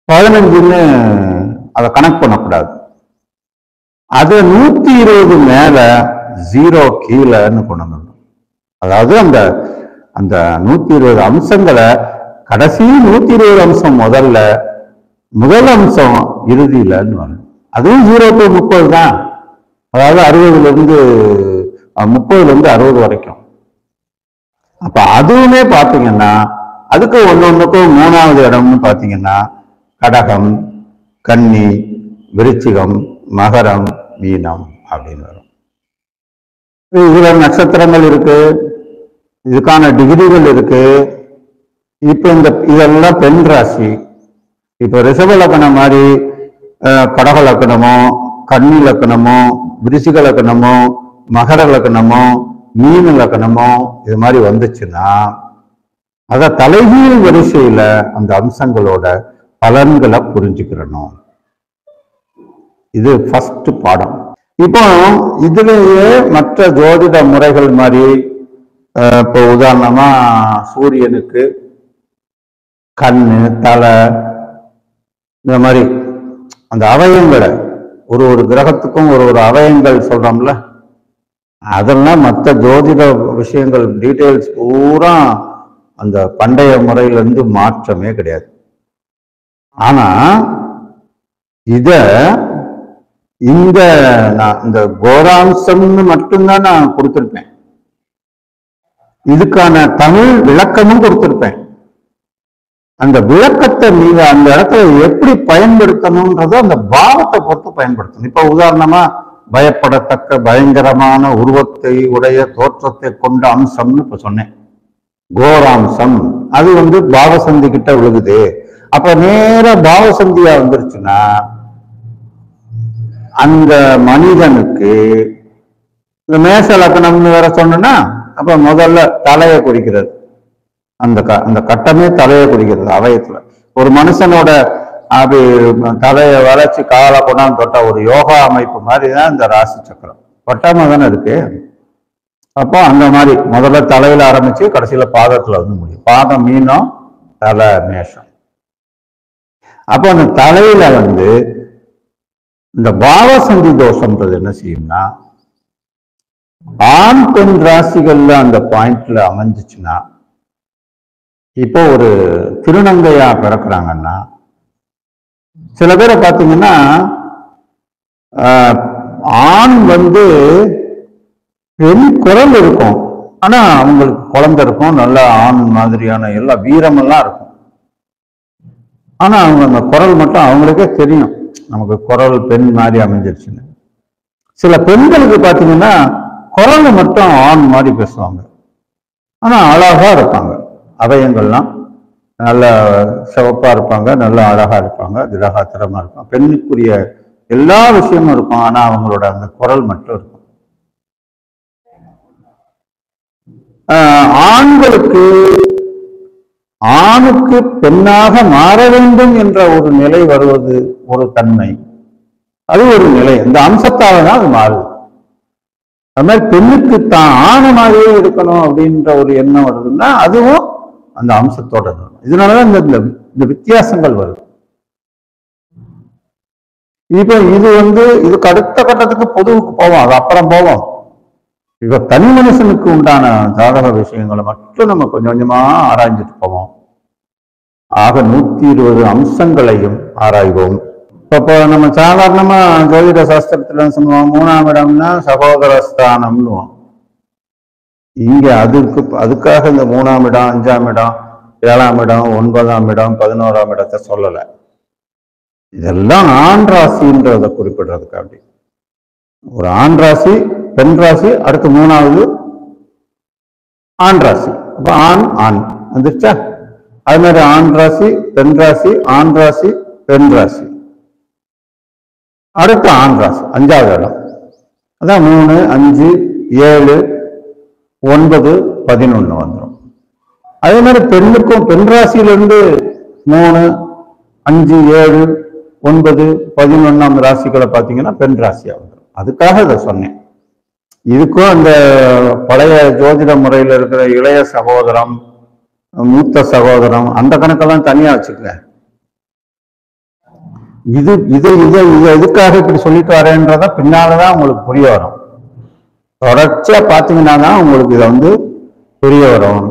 15ன்னு அதை கனெக்ட் பண்ணக்கூடாது. அது 120 மேல 0 கீழேன்னு கொண்டு வரணும். அதாவது அந்த அந்த 120 அம்சங்களை கடைசி 120 அம்சம் முதல் அம்சம் இறுதியிலன்னு வரணும். அதுவும் 0 to 30 தான். அதாவது 60ல இருந்து 30ல இருந்து 60 வரைக்கும். அப்ப அதுவுமே பாத்தீங்கன்னா அதுக்கு ஒன்னொன்னுக்கும் 3வது இடம்னு பாத்தீங்கன்னா கடகம், கன்னி, விருச்சிகம், மகரம், மீனம் அப்படின்னு வரும். இதுல நட்சத்திரங்கள் இருக்கு, இதுக்கான டிகிரிகள் இருக்கு. இப்ப இதெல்லாம் பெண் ராசி. இப்ப ரிஷப லக்னம் மாதிரி கடக லக்னமோ, கன்னி லக்னமோ, விருச்சிக லக்னமோ, மகர லக்னமோ, மீன லக்னமோ இது மாதிரி வந்துச்சுன்னா அத தலைகீழ் வரிசையில அந்த அம்சங்களோட பலன்களை புரிஞ்சுக்கிறணும். இது ஃபர்ஸ்ட் பாடம். இப்போ இதுலயே மற்ற ஜோதிட முறைகள் மாதிரி இப்போ உதாரணமா சூரியனுக்கு கண்ணு, தலை, இந்த மாதிரி அந்த அவயங்களை ஒரு கிரகத்துக்கும் ஒரு அவயங்கள் சொல்றோம்ல, அதெல்லாம் மற்ற ஜோதிட விஷயங்கள் டீட்டெயில்ஸ் பூரா அந்த பண்டைய முறையிலிருந்து மாற்றமே கிடையாது. ஆனா இந்த கோராம்சம்னு மட்டும்தான் நான் கொடுத்திருப்பேன். இதுக்கான தமிழ் விளக்கமும் கொடுத்திருப்பேன். அந்த விளக்கத்தை நீங்க அந்த இடத்துல எப்படி பயன்படுத்தணும்ன்றத அந்த பாவத்தை பொறுத்து பயன்படுத்தணும். இப்ப உதாரணமா பயப்படத்தக்க பயங்கரமான உருவத்தை உடைய தோற்றத்தை கொண்ட அம்சம்னு இப்ப சொன்னேன், கோராம்சம். அது பாவசந்தி கிட்ட விழுகுது. அப்ப நேர பாவசந்தியா வந்துருச்சுன்னா அந்த மனிதனுக்கு இந்த மேஷ லக்னம்னு வேற சொன்னா அப்ப முதல்ல தலையை குறிக்கிறது. அந்த கட்டமே தலையை குறிக்கிறது. அவயத்துல ஒரு மனுஷனோட அப்படி தலையை வளைச்சு காலை கொண்டாந்து தொட்ட ஒரு யோகா அமைப்பு மாதிரி தான் இந்த ராசி சக்கரம். வட்டமா தானே இருக்கு. அப்போ அந்த மாதிரி முதல்ல தலையில ஆரம்பிச்சு கடைசியில பாதத்துல முடியும். பாதம் மீனம், தலை மேஷம். அப்போ அந்த தலையில இந்த பாவசந்தி தோஷம்ன்றது என்ன செய்யும்னா, ஆண் பெண் ராசிகள்ல அந்த பாயிண்ட்ல அமைஞ்சிச்சுன்னா, இப்போ ஒரு திருநங்கையா பிறக்கிறாங்கன்னா சில பேரை பார்த்தீங்கன்னா ஆண் பெண் குரல் இருக்கும், ஆனா அவங்களுக்கு குழந்தை இருக்கும், நல்ல ஆண் மாதிரியான எல்லா வீரமெல்லாம் இருக்கும். ஆனா அவங்க அந்த குரல் மட்டும் அவங்களுக்கே தெரியும், நமக்கு குரல் பெண் மாதிரி அமைஞ்சிருச்சுன்னு. சில பெண்களுக்கு பார்த்தீங்கன்னா குரல் மட்டும் ஆண் மாதிரி பேசுவாங்க, ஆனா அழகா இருப்பாங்க. அவயங்கள்லாம் நல்ல சிவப்பா இருப்பாங்க, நல்ல அழகா இருப்பாங்க, திடகாத்திரமா இருப்பாங்க. பெண்ணுக்குரிய எல்லா விஷயமும் இருக்கும், ஆனா அவங்களோட அந்த குரல் மட்டும் இருக்கும். ஆணுக்கு பெண்ணாக மாற வேண்டும் என்ற ஒரு நிலை வருவது ஒரு தன்மை, அது ஒரு நிலை. இந்த அம்சத்தால தான் அது மாறுது. அது மாதிரி பெண்ணுக்கு தான் ஆணு மாதிரியே இருக்கணும் அப்படின்ற ஒரு எண்ணம் வருதுன்னா அதுவும் அந்த அம்சத்தோட இருக்கும். இதனாலதான் இந்த வித்தியாசங்கள் வருது. இப்ப இதுக்கு அடுத்த கட்டத்துக்கு பொதுவுக்கு போவோம், அது அப்புறம் போவோம். இப்ப தனி மனுஷனுக்கு உண்டான ஜாதக விஷயங்களை மட்டும் நம்ம கொஞ்சம் கொஞ்சமா ஆராய்ஞ்சிட்டு போவோம். ஆக 120 அம்சங்களையும் ஆராய்வோம். இப்போ நம்ம சாதாரணமா ஜோதிட சாஸ்திரத்துல சொல்லுவோம், 3ஆம் இடம்னா சகோதரஸ்தானம்னுவோம். இங்க அதுக்காக இந்த 3ஆம் இடம் 5ஆம் இடம் 7ஆம் இடம், 9ஆம் இடம், 11ஆம் இடத்தை சொல்லலை. இதெல்லாம் ஆண் ராசின்றதை குறிப்பிடுறதுக்கு. அப்படி ஒரு ஆண் ராசி, பெண் ராசி, அடுத்து 3வது ஆண் ராசி. அப்ப ஆண் ஆண் வந்துருச்சா? அது மாதிரி ஆண் ராசி, பெண் ராசி, ஆண் ராசி, பெண் ராசி, அடுத்து ஆண் ராசி 5வது இடம். அதான் 3, 5, 7, 9, 11 வந்துடும். அதே மாதிரி பெண்ணுக்கும் பெண் ராசியிலிருந்து 3, 5, 7, 9, 11ஆம் ராசிகளை பார்த்தீங்கன்னா பெண் ராசியா வந்துடும். அதுக்காக இதை சொன்னேன். இதுக்கும் அந்த பழைய ஜோதிட முறையில் இருக்கிற இளைய சகோதரம், மூத்த சகோதரம், அந்த கணக்கெல்லாம் தனியா வச்சுக்கல. இது இது இது இது எதுக்காக இப்படி சொல்லிட்டு வரேன்றத பின்னாலதான் உங்களுக்கு புரிய வரும். தொடர்ச்சியா பாத்தீங்கன்னா தான் உங்களுக்கு இதை புரிய வரும்.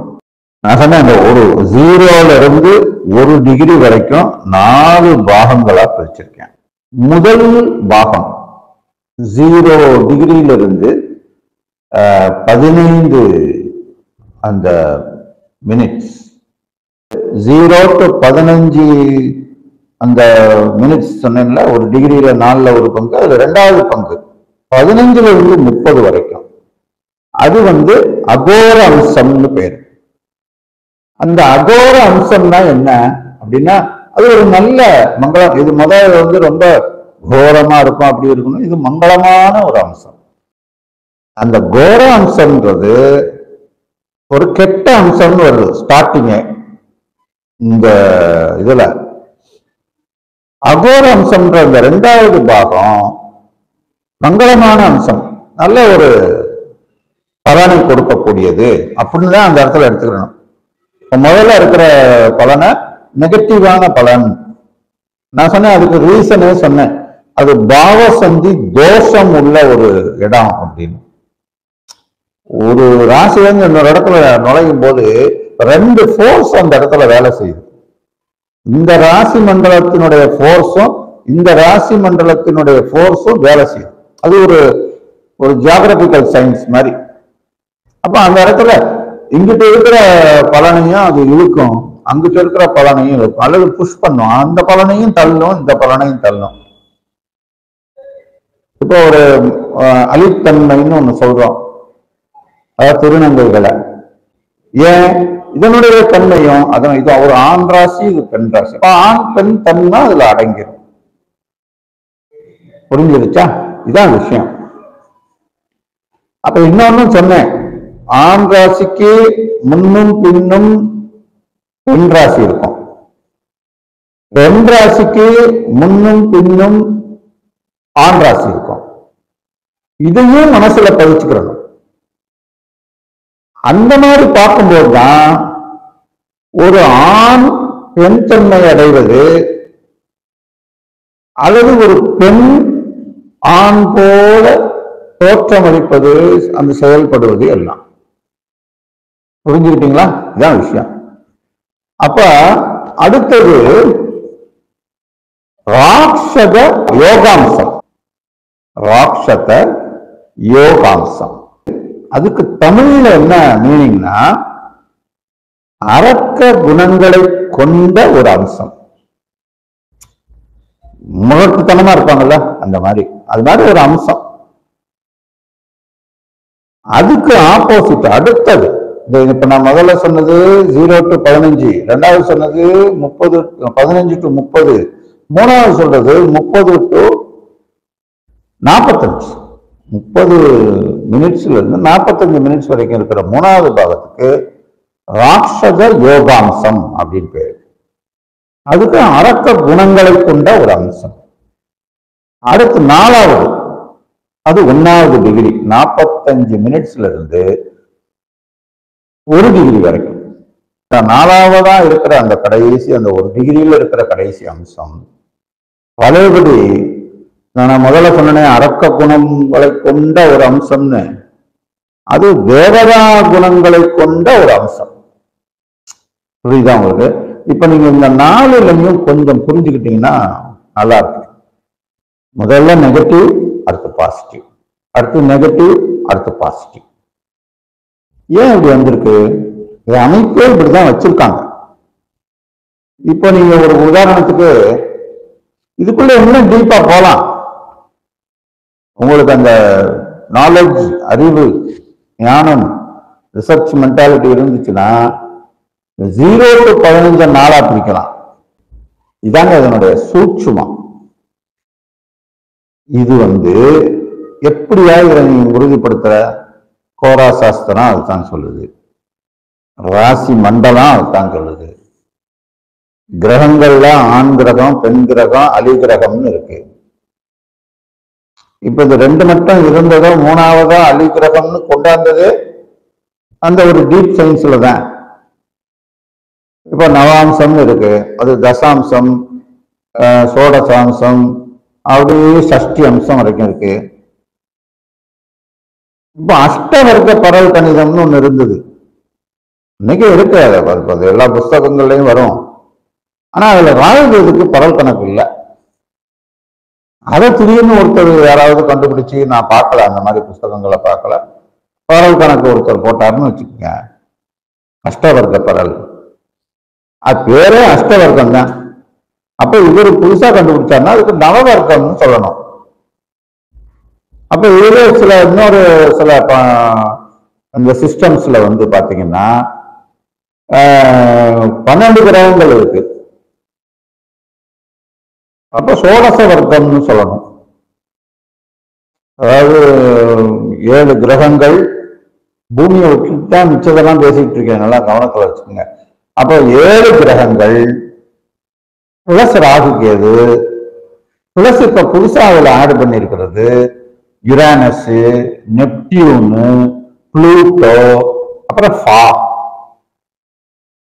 நான் சொன்னேன், அந்த ஒரு 0ல இருந்து 1 டிகிரி வரைக்கும் 4 பாகங்களா பிரிச்சிருக்கேன். முதல் பாகம் 0 டிகிரியிலிருந்து 15 அந்த மினிட்ஸ், 0 to 15 அந்த மினிட்ஸ் சொன்னேன்ல, 1 டிகிரியில 4ல் 1 பங்கு, அதுல 2வது பங்கு 15ல இருந்து 30 வரைக்கும். அது அகோர அம்சம்னு பேரு. அந்த அகோர அம்சம்னா என்ன அப்படின்னா, அது ஒரு நல்ல மங்களம். இது முதல்ல ரொம்ப கோரமா இருக்கும், அப்படி இருக்கணும். இது மங்களமான ஒரு அம்சம். அந்த கோர அம்சம்ன்றது ஒரு கெட்ட அம்சம்னு வருது ஸ்டார்டிங்க. இந்த இதுல அகோர அம்சம்ன்ற இந்த 2வது பாகம் மங்களமான அம்சம், நல்ல ஒரு பலனை கொடுக்கக்கூடியது அப்படின்னு தான் அந்த இடத்துல எடுத்துக்கணும். முதல்ல இருக்கிற பலனை நெகட்டிவான பலன் நான் சொன்னேன். அதுக்கு ரீசனே சொன்னேன், அது பாவசந்தி தோஷம் உள்ள ஒரு இடம் அப்படின்னு. ஒரு ராசியிலிருந்து இன்னொரு இடத்துல நுழையும் போது 2 ஃபோர்ஸ் அந்த இடத்துல வேலை செய்யுது. இந்த ராசி மண்டலத்தினுடைய ஃபோர்ஸும் இந்த ராசி மண்டலத்தினுடைய ஃபோர்ஸும் வேலை செய்யுது. அது ஒரு ஜியாகிரபிக்கல் சயின்ஸ் மாதிரி. அப்ப அந்த இடத்துல இங்கிட்ட இருக்கிற பலனையும் அது இழுக்கும், அங்கிட்ட இருக்கிற பலனையும் இழுக்கும், அல்லது புஷ் பண்ணும். அந்த பலனையும் தள்ளும், இந்த பலனையும் தள்ளும். இப்போ ஒரு அழித்தன்மைன்னு ஒண்ணு சொல்றோம், அதாவது திருநங்கைகளை. ஏன்? இதனுடைய தன்மையும் அதான். இது ஒரு ஆண் ராசி, இது பெண் ராசி. ஆண் பெண் தன்மை அதுல அடங்கிடும். புரிஞ்சிருச்சா? இதான் விஷயம். அப்ப இன்னொன்னு சொன்னேன், ஆண் ராசிக்கு முன்னும் பின்னும் பெண் ராசி இருக்கும், பெண் ராசிக்கு முன்னும் பின்னும் ஆண் ராசி இருக்கும். இதையும் மனசுல பதிச்சுக்கிறோம். அந்த மாதிரி பார்க்கும்போதுதான் ஒரு ஆண் பெண் தன்மை அடைவது அல்லது ஒரு பெண் ஆண் போல தோற்றமளிப்பது, அந்த செயல்படுவது எல்லாம். புரிஞ்சுக்கிட்டீங்களா? இதான் விஷயம். அப்ப அடுத்தது ராட்சத யோகாம்சம். ராட்சத யோகாம்சம் அதுக்கு தமிழ்ல என்ன மீனிங்னா, அரக்க குணங்களை கொண்ட ஒரு அம்சம். முரட்டுத்தனமா இருப்பாங்கல்ல, அந்த மாதிரி, அது மாதிரி ஒரு அம்சம். அதுக்கு ஆப்போசிட் அடுத்தது இப்ப நான் முதல்ல சொன்னது 0 to 15, 2வது சொன்னது 15 to 30, 3வது சொல்றது 30 to 45, 30 மினிட்ஸ்ல இருந்து 45 மினிட்ஸ் வரைக்கும் இருக்கிற 3வது பாகத்துக்கு ராட்சத யோகாம்சம் அப்படின்னு பேரு. அதுக்கு அரக்க குணங்களை கொண்ட ஒரு அம்சம். அடுத்து 4வது, அது 1வது டிகிரி, 45 மினிட்ஸ்ல இருந்து 1 டிகிரி வரைக்கும். 4வதா இருக்கிற அந்த கடைசி, அந்த 1 டிகிரியில இருக்கிற கடைசி அம்சம் பழையபடி நான் முதல்ல சொன்னேன், அரக்க குணங்களை கொண்ட ஒரு அம்சம்னு. அது தேவதா குணங்களை கொண்ட ஒரு அம்சம். புரியுதா உங்களுக்கு? இப்ப நீங்க இந்த 4லையும் கொஞ்சம் புரிஞ்சுக்கிட்டீங்கன்னா நல்லா இருக்கு. முதல்ல நெகட்டிவ், அடுத்து பாசிட்டிவ், அடுத்து நெகட்டிவ், அடுத்து பாசிட்டிவ். ஏன் இப்படி வந்திருக்கு? இது அமைப்பே இப்படிதான் வச்சிருக்காங்க. இப்போ நீங்க ஒரு உதாரணத்துக்கு இதுக்குள்ள இன்னும் டீப்பா போலாம். உங்களுக்கு அந்த நாலேஜ், அறிவு, ஞானம், ரிசர்ச் மென்டாலிட்டி இருந்துச்சுன்னா 0 to 15 நாளா பிரிக்கலாம். இதாங்க இதனுடைய சூட்சுமம். இது எப்படியா இதை நீங்க உறுதிப்படுத்துற? கோரா சாஸ்திரம் அதுதான் சொல்லுது, ராசி மண்டலம் அதுதான் சொல்லுது. கிரகங்கள்ல ஆண் கிரகம், பெண் கிரகம், அலி கிரகம்னு இருக்கு. இப்ப இது 2 மட்டும் இருந்ததோ 3வதா அலி கிரகம்னு கொண்டாந்தது அந்த ஒரு டீப் சயின்ஸ்ல தான். இப்ப நவாம்சம் இருக்கு, அது தசாம்சம், சோடசாம்சம், அப்படியே சஷ்டி அம்சம் வரைக்கும் இருக்கு. இப்ப அஷ்டவர்க்க பரல் கணிதம்னு ஒண்ணு இருந்தது, இன்னைக்கு இருக்கு. அது எல்லா புஸ்தகங்கள்லயும் வரும். ஆனா அதுல ராகுகேதுக்கு பரல் கணக்கு இல்லை. அதை திடீர்னு ஒருத்தர் யாராவது கண்டுபிடிச்சு, நான் பார்க்கல, அந்த மாதிரி புஸ்தகங்களை பார்க்கல, பரல் கணக்கு ஒருத்தர் போட்டாருன்னு வச்சுக்கோங்க, அஷ்டவர்க்க பரல், அது பேரே அஷ்டவர்க்கம் தான். அப்ப இவரு புதுசா கண்டுபிடிச்சாருன்னா அதுக்கு நவவர்க்கம்னு சொல்லணும். அப்ப இவரே இன்னொரு சில அந்த சிஸ்டம்ஸ்ல பாத்தீங்கன்னா 12 கிரகங்கள் இருக்கு. அப்ப சோடச வர்க்கம்னு சொல்லணும். அதாவது 7 கிரகங்கள், பூமியை விட்டுதான் மிச்சதெல்லாம் பேசிட்டு இருக்கேன், நல்லா கவனத்துல வச்சுக்கோங்க. அப்ப 7 கிரகங்கள் பிளஸ் ராகுகேது பிளஸ் இப்ப புதுசா அதுல ஆட் பண்ணிருக்கிறது யுரானஸ், நெப்டியூனு, புளூட்டோ, அப்புறம் ஃபா.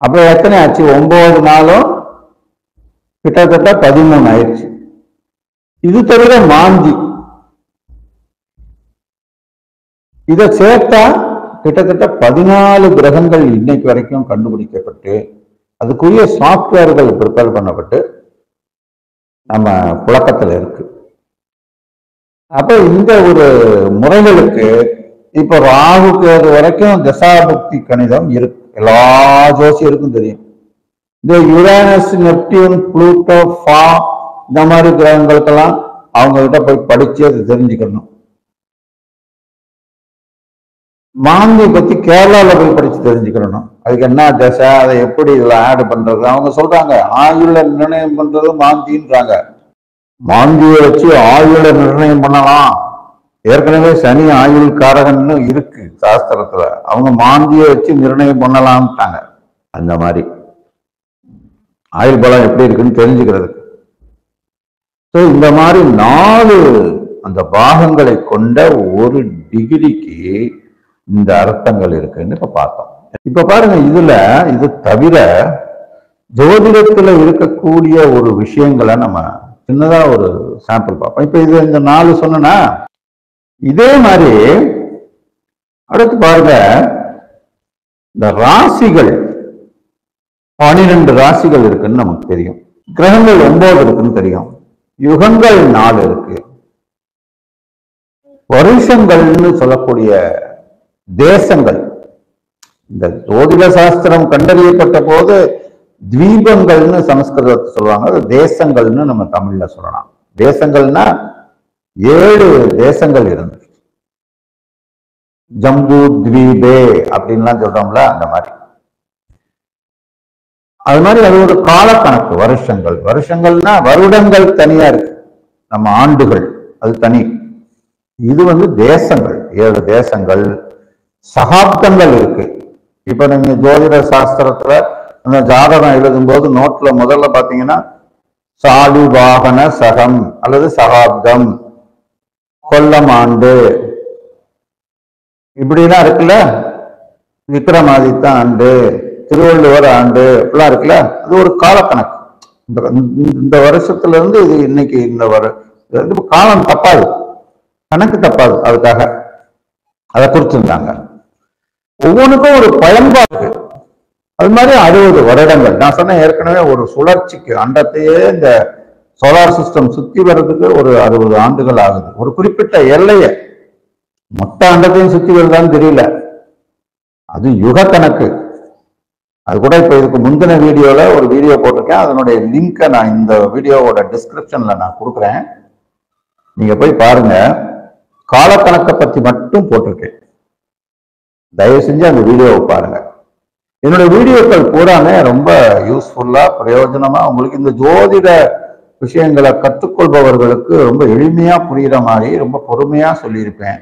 அப்ப எத்தனை ஆச்சு? 9 நாளும் கிட்டத்தட்ட 13 ஆயிடுச்சு. இது தவிர மாந்தி, இதை சேர்த்தா கிட்டத்தட்ட 14 கிரகங்கள் இன்னைக்கு வரைக்கும் கண்டுபிடிக்கப்பட்டு அதுக்குரிய சாப்ட்வேர்கள் ப்ரிப்பேர் பண்ணப்பட்டு நம்ம புழக்கத்துல இருக்கு. அப்ப இந்த ஒரு முறைகளுக்கு இப்ப ராகு கேது வரைக்கும் தசாபுக்தி கணிதம் இருக்கு, எல்லா ஜோசியருக்கும் தெரியும். இந்த யுரானஸ், நெப்டியூன், புளூட்டோ, ஃபா இந்த மாதிரி கிரகங்களுக்கெல்லாம் அவங்க கிட்ட போய் படிச்சு அதை தெரிஞ்சுக்கணும். மாந்தி பத்தி கேரளால போய் படிச்சு தெரிஞ்சுக்கணும், அதுக்கு என்ன தசை, அதை எப்படி இதுல ஆட் பண்றது. அவங்க சொல்றாங்க ஆயுள நிர்ணயம் பண்றது மாந்தின்றாங்க. மாந்தியை வச்சு ஆயுள நிர்ணயம் பண்ணலாம். ஏற்கனவே சனி ஆயுள் காரகன்னு இருக்கு சாஸ்திரத்துல, அவங்க மாந்தியை வச்சு நிர்ணயம் பண்ணலாம்ட்டாங்க. அந்த மாதிரி ஆயுள் பலம் எப்படி இருக்குன்னு தெரிஞ்சுக்கிறதுக்கு. இந்த மாதிரி 4 அந்த பாகங்களை கொண்ட ஒரு டிகிரிக்கு இந்த அர்த்தங்கள் இருக்குன்னு இப்ப பார்த்தோம். இப்ப பாருங்க, இது தவிர ஜோதிடத்துல இருக்கக்கூடிய ஒரு விஷயங்களை நம்ம சின்னதா ஒரு சாம்பிள் பார்ப்போம். இப்ப இது இந்த 4 சொன்னா, இதே மாதிரி அடுத்து பாருங்க, இந்த ராசிகள் 12 ராசிகள் இருக்குன்னு நமக்கு தெரியும், கிரகங்கள் 9 இருக்குன்னு தெரியும், யுகங்கள் 4 இருக்கு, வருஷங்கள்னு சொல்லக்கூடிய தேசங்கள். இந்த ஜோதிட சாஸ்திரம் கண்டறியப்பட்ட போது தீபங்கள்னு சமஸ்கிருதத்தை சொல்லுவாங்க, அது தேசங்கள்னு நம்ம தமிழ்ல சொல்லலாம். தேசங்கள்னா 7 தேசங்கள் இருந்துச்சு, ஜம்பு த்வீபே அப்படின்லாம் சொல்றோம்ல, அந்த மாதிரி. அது மாதிரி அது ஒரு காலக்கணக்கு, வருஷங்கள். வருஷங்கள்னா வருடங்கள் தனியா இருக்கு, நம்ம ஆண்டுகள் அது தனி. இது தேசங்கள், 7 தேசங்கள். சகாப்தங்கள் இருக்கு. இப்ப நீங்க ஜோதிட சாஸ்திரத்துல அந்த ஜாதகம் எழுதும்போது நோட்ல முதல்ல பாத்தீங்கன்னா சாலி வாகன சகம் அல்லது சகாப்தம், கொல்லம் ஆண்டு இப்படிலாம் இருக்குல்ல, விக்ரமாதித்த ஆண்டு, திருவள்ளுவர் ஆண்டு இப்படிலாம் இருக்குல்ல, அது ஒரு காலக்கணக்கு. இந்த வருஷத்துல இருந்து இது இன்னைக்கு இந்த காலம் தப்பாது, கணக்கு தப்பாது, அதுக்காக அதை குறிச்சிருந்தாங்க. ஒவ்வொன்றுக்கும் ஒரு பயன்பாடு. அது மாதிரி 60 வருடங்கள் நான் சொன்ன ஏற்கனவே, ஒரு சுழற்சிக்கு அண்டத்தையே இந்த சோலார் சிஸ்டம் சுத்தி வர்றதுக்கு ஒரு 60 ஆண்டுகள் ஆகுது. ஒரு குறிப்பிட்ட எல்லையை மொத்த அண்டத்தையும் சுத்தி வருதான்னு தெரியல, அது யுக கணக்கு. அது கூட இப்போ இதுக்கு முந்தின வீடியோல ஒரு வீடியோ போட்டிருக்கேன். அதனுடைய லிங்கை நான் இந்த வீடியோவோட டிஸ்கிரிப்ஷன்ல நான் கொடுக்குறேன். நீங்க போய் பாருங்க. காலக்கணக்கை பத்தி மட்டும் போட்டிருக்கேன். தயவு செஞ்சு அந்த வீடியோவை பாருங்க. என்னுடைய வீடியோக்கள் பூராமே ரொம்ப யூஸ்ஃபுல்லா பிரயோஜனமா உங்களுக்கு இந்த ஜோதிட விஷயங்களை கற்றுக்கொள்பவர்களுக்கு ரொம்ப எளிமையா புரியுற மாதிரி ரொம்ப பொறுமையா சொல்லியிருப்பேன்.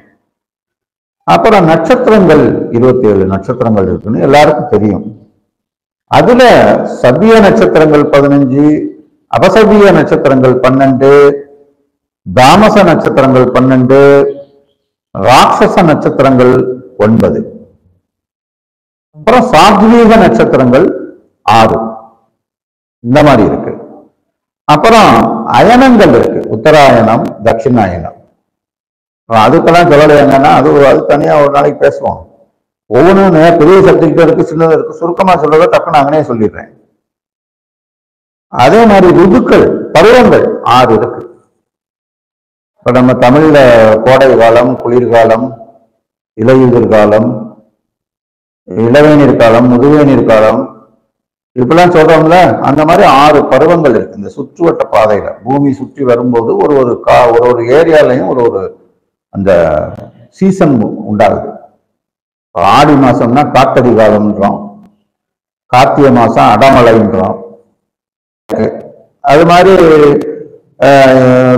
அப்புறம் நட்சத்திரங்கள் 27 நட்சத்திரங்கள் இருக்குன்னு எல்லாருக்கும் தெரியும். அதுல சபிய நட்சத்திரங்கள் 15, அபசபிய நட்சத்திரங்கள் 12, தாமச நட்சத்திரங்கள் 12, ராட்சச நட்சத்திரங்கள் 9, அப்புறம் சாத்வீக நட்சத்திரங்கள் 6 இந்த மாதிரி இருக்கு. அப்புறம் அயனங்கள் இருக்கு, உத்தராயணம், தட்சிணாயனம். அதுக்கெல்லாம் சொல்லலை என்னன்னா அது தனியா ஒரு நாளைக்கு பேசுவோம். ஒவ்வொன்றும் பெரிய சப்ஜெக்ட் இருக்கு, சின்னது இருக்கு. சுருக்கமா சொல்றதை டக்குன்னு அங்கனே சொல்லிடுறேன். அதே மாதிரி ருதுக்கள், பருவங்கள் 6 இருக்கு. இப்ப நம்ம தமிழ்ல கோடை காலம், குளிர்காலம், இலையுதிர் காலம், இளவேநீர் காலம், முதுவேநீர் காலம், இப்பெல்லாம் சொல்றோம்ல, அந்த மாதிரி 6 பருவங்கள் இருக்கு. இந்த சுற்றுவட்ட பாதையில பூமி சுற்றி வரும்போது ஒரு ஏரியாலையும் ஒரு அந்த சீசன் உண்டாகுது. ஆடி மாசம்னா காட்டடி காலம்ன்றோம், கார்த்திகை மாசம் அடமலைன்றோம். அது மாதிரி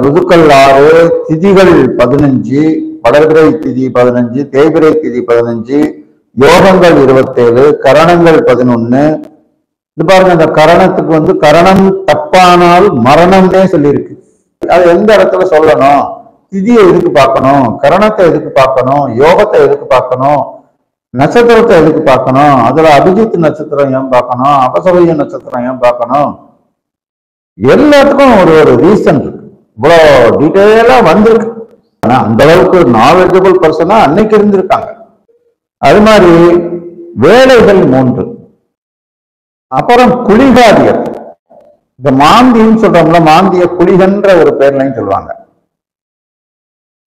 ருதுக்கள் 6, திதிகள் 15, வளர்பிறை திதி 15, தேய்பிறை திதி 15, யோகங்கள் 27, கரணங்கள் 11. இது பாருங்க, அந்த கரணத்துக்கு கரணம் தப்பானால் மரணம்னே சொல்லியிருக்கு. அது எந்த இடத்துல சொல்லணும், திதியை எதுக்கு பார்க்கணும், கரணத்தை எதுக்கு பார்க்கணும், யோகத்தை எதுக்கு பார்க்கணும், நட்சத்திரத்தை எதுக்கு பார்க்கணும், அதுல அபிஜித் நட்சத்திரம் ஏன் பார்க்கணும், அபசவய நட்சத்திரம் ஏன் பார்க்கணும், எல்லாத்துக்கும் ஒரு ரீசன் இருக்கு. இவ்வளோ டீட்டெயிலா வந்திருக்கு. ஆனா அந்த அளவுக்கு நாலேஜபிள் பர்சனா அன்னைக்கு இருந்திருக்காங்க. அது மாதிரி வேலைகள் 3. அப்புறம் குளிகாதியர், இந்த மாந்தின்னு சொல்றோம்ல, மாந்திய குளிகன்ற ஒரு பேர்லையும் சொல்லுவாங்க.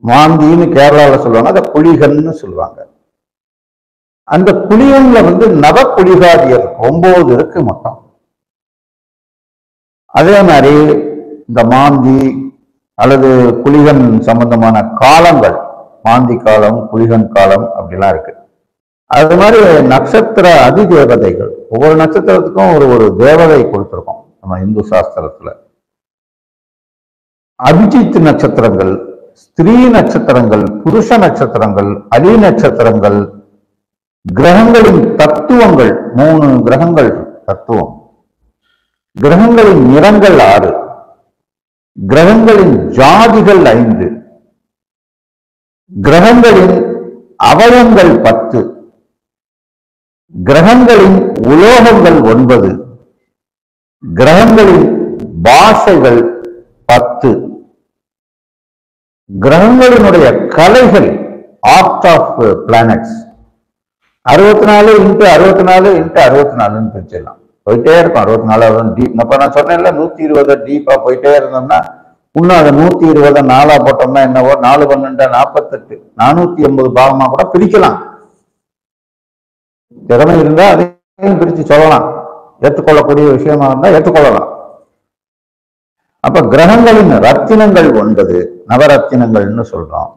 மாந்தின்னு கேரளாவில் சொல்லுவாங்க, அதை குளிகன்னு சொல்லுவாங்க. அந்த குளிகன்ல நவ குளிகாதியர் 9 இருக்கு மொத்தம். அதே மாதிரி இந்த மாந்தி அல்லது குளிகன் சம்பந்தமான காலங்கள், மாந்தி காலம், குளிகன் காலம் அப்படிலாம் இருக்கு. அது மாதிரி நட்சத்திர அதிதேவதைகள், ஒவ்வொரு நட்சத்திரத்துக்கும் ஒரு தேவதை கொடுத்திருக்கோம் நம்ம இந்து சாஸ்திரத்துல. அபிஜித் நட்சத்திரங்கள், ஸ்திரீ நட்சத்திரங்கள், புருஷ நட்சத்திரங்கள், அலி நட்சத்திரங்கள், கிரகங்களின் தத்துவங்கள் 3 கிரகங்கள் தத்துவம், கிரகங்களின் நிறங்கள் 6, கிரகங்களின் ஜாதிகள் 5, கிரகங்களின் அவயங்கள் 10, கிரகங்களின் உலோகங்கள் 9, கிரகங்களின் பாஷைகள் 10, கிரகங்களினுடைய கலைகள், ஆர்ட் ஆஃப் பிளானட்ஸ் 64 × 64 × 64 பிரிச்சிடலாம். போயிட்டே இருக்கும். 64 டீப். அப்ப நான் சொன்னேன்ல 120 டீப்பா போயிட்டே இருந்தோம்னா இன்னும் அதை 120 4ஆ போட்டோம்னா என்னவோ 4 12 48 480 பாகமா கூட பிரிக்கலாம். திறமை இருந்தா அதையும் பிரிச்சு சொல்லலாம். ஏற்றுக்கொள்ளக்கூடிய விஷயமா இருந்தா ஏற்றுக்கொள்ளலாம். அப்ப கிரகங்களின் ரத்தினங்கள் 9, நவரத்தினங்கள்னு சொல்றோம்.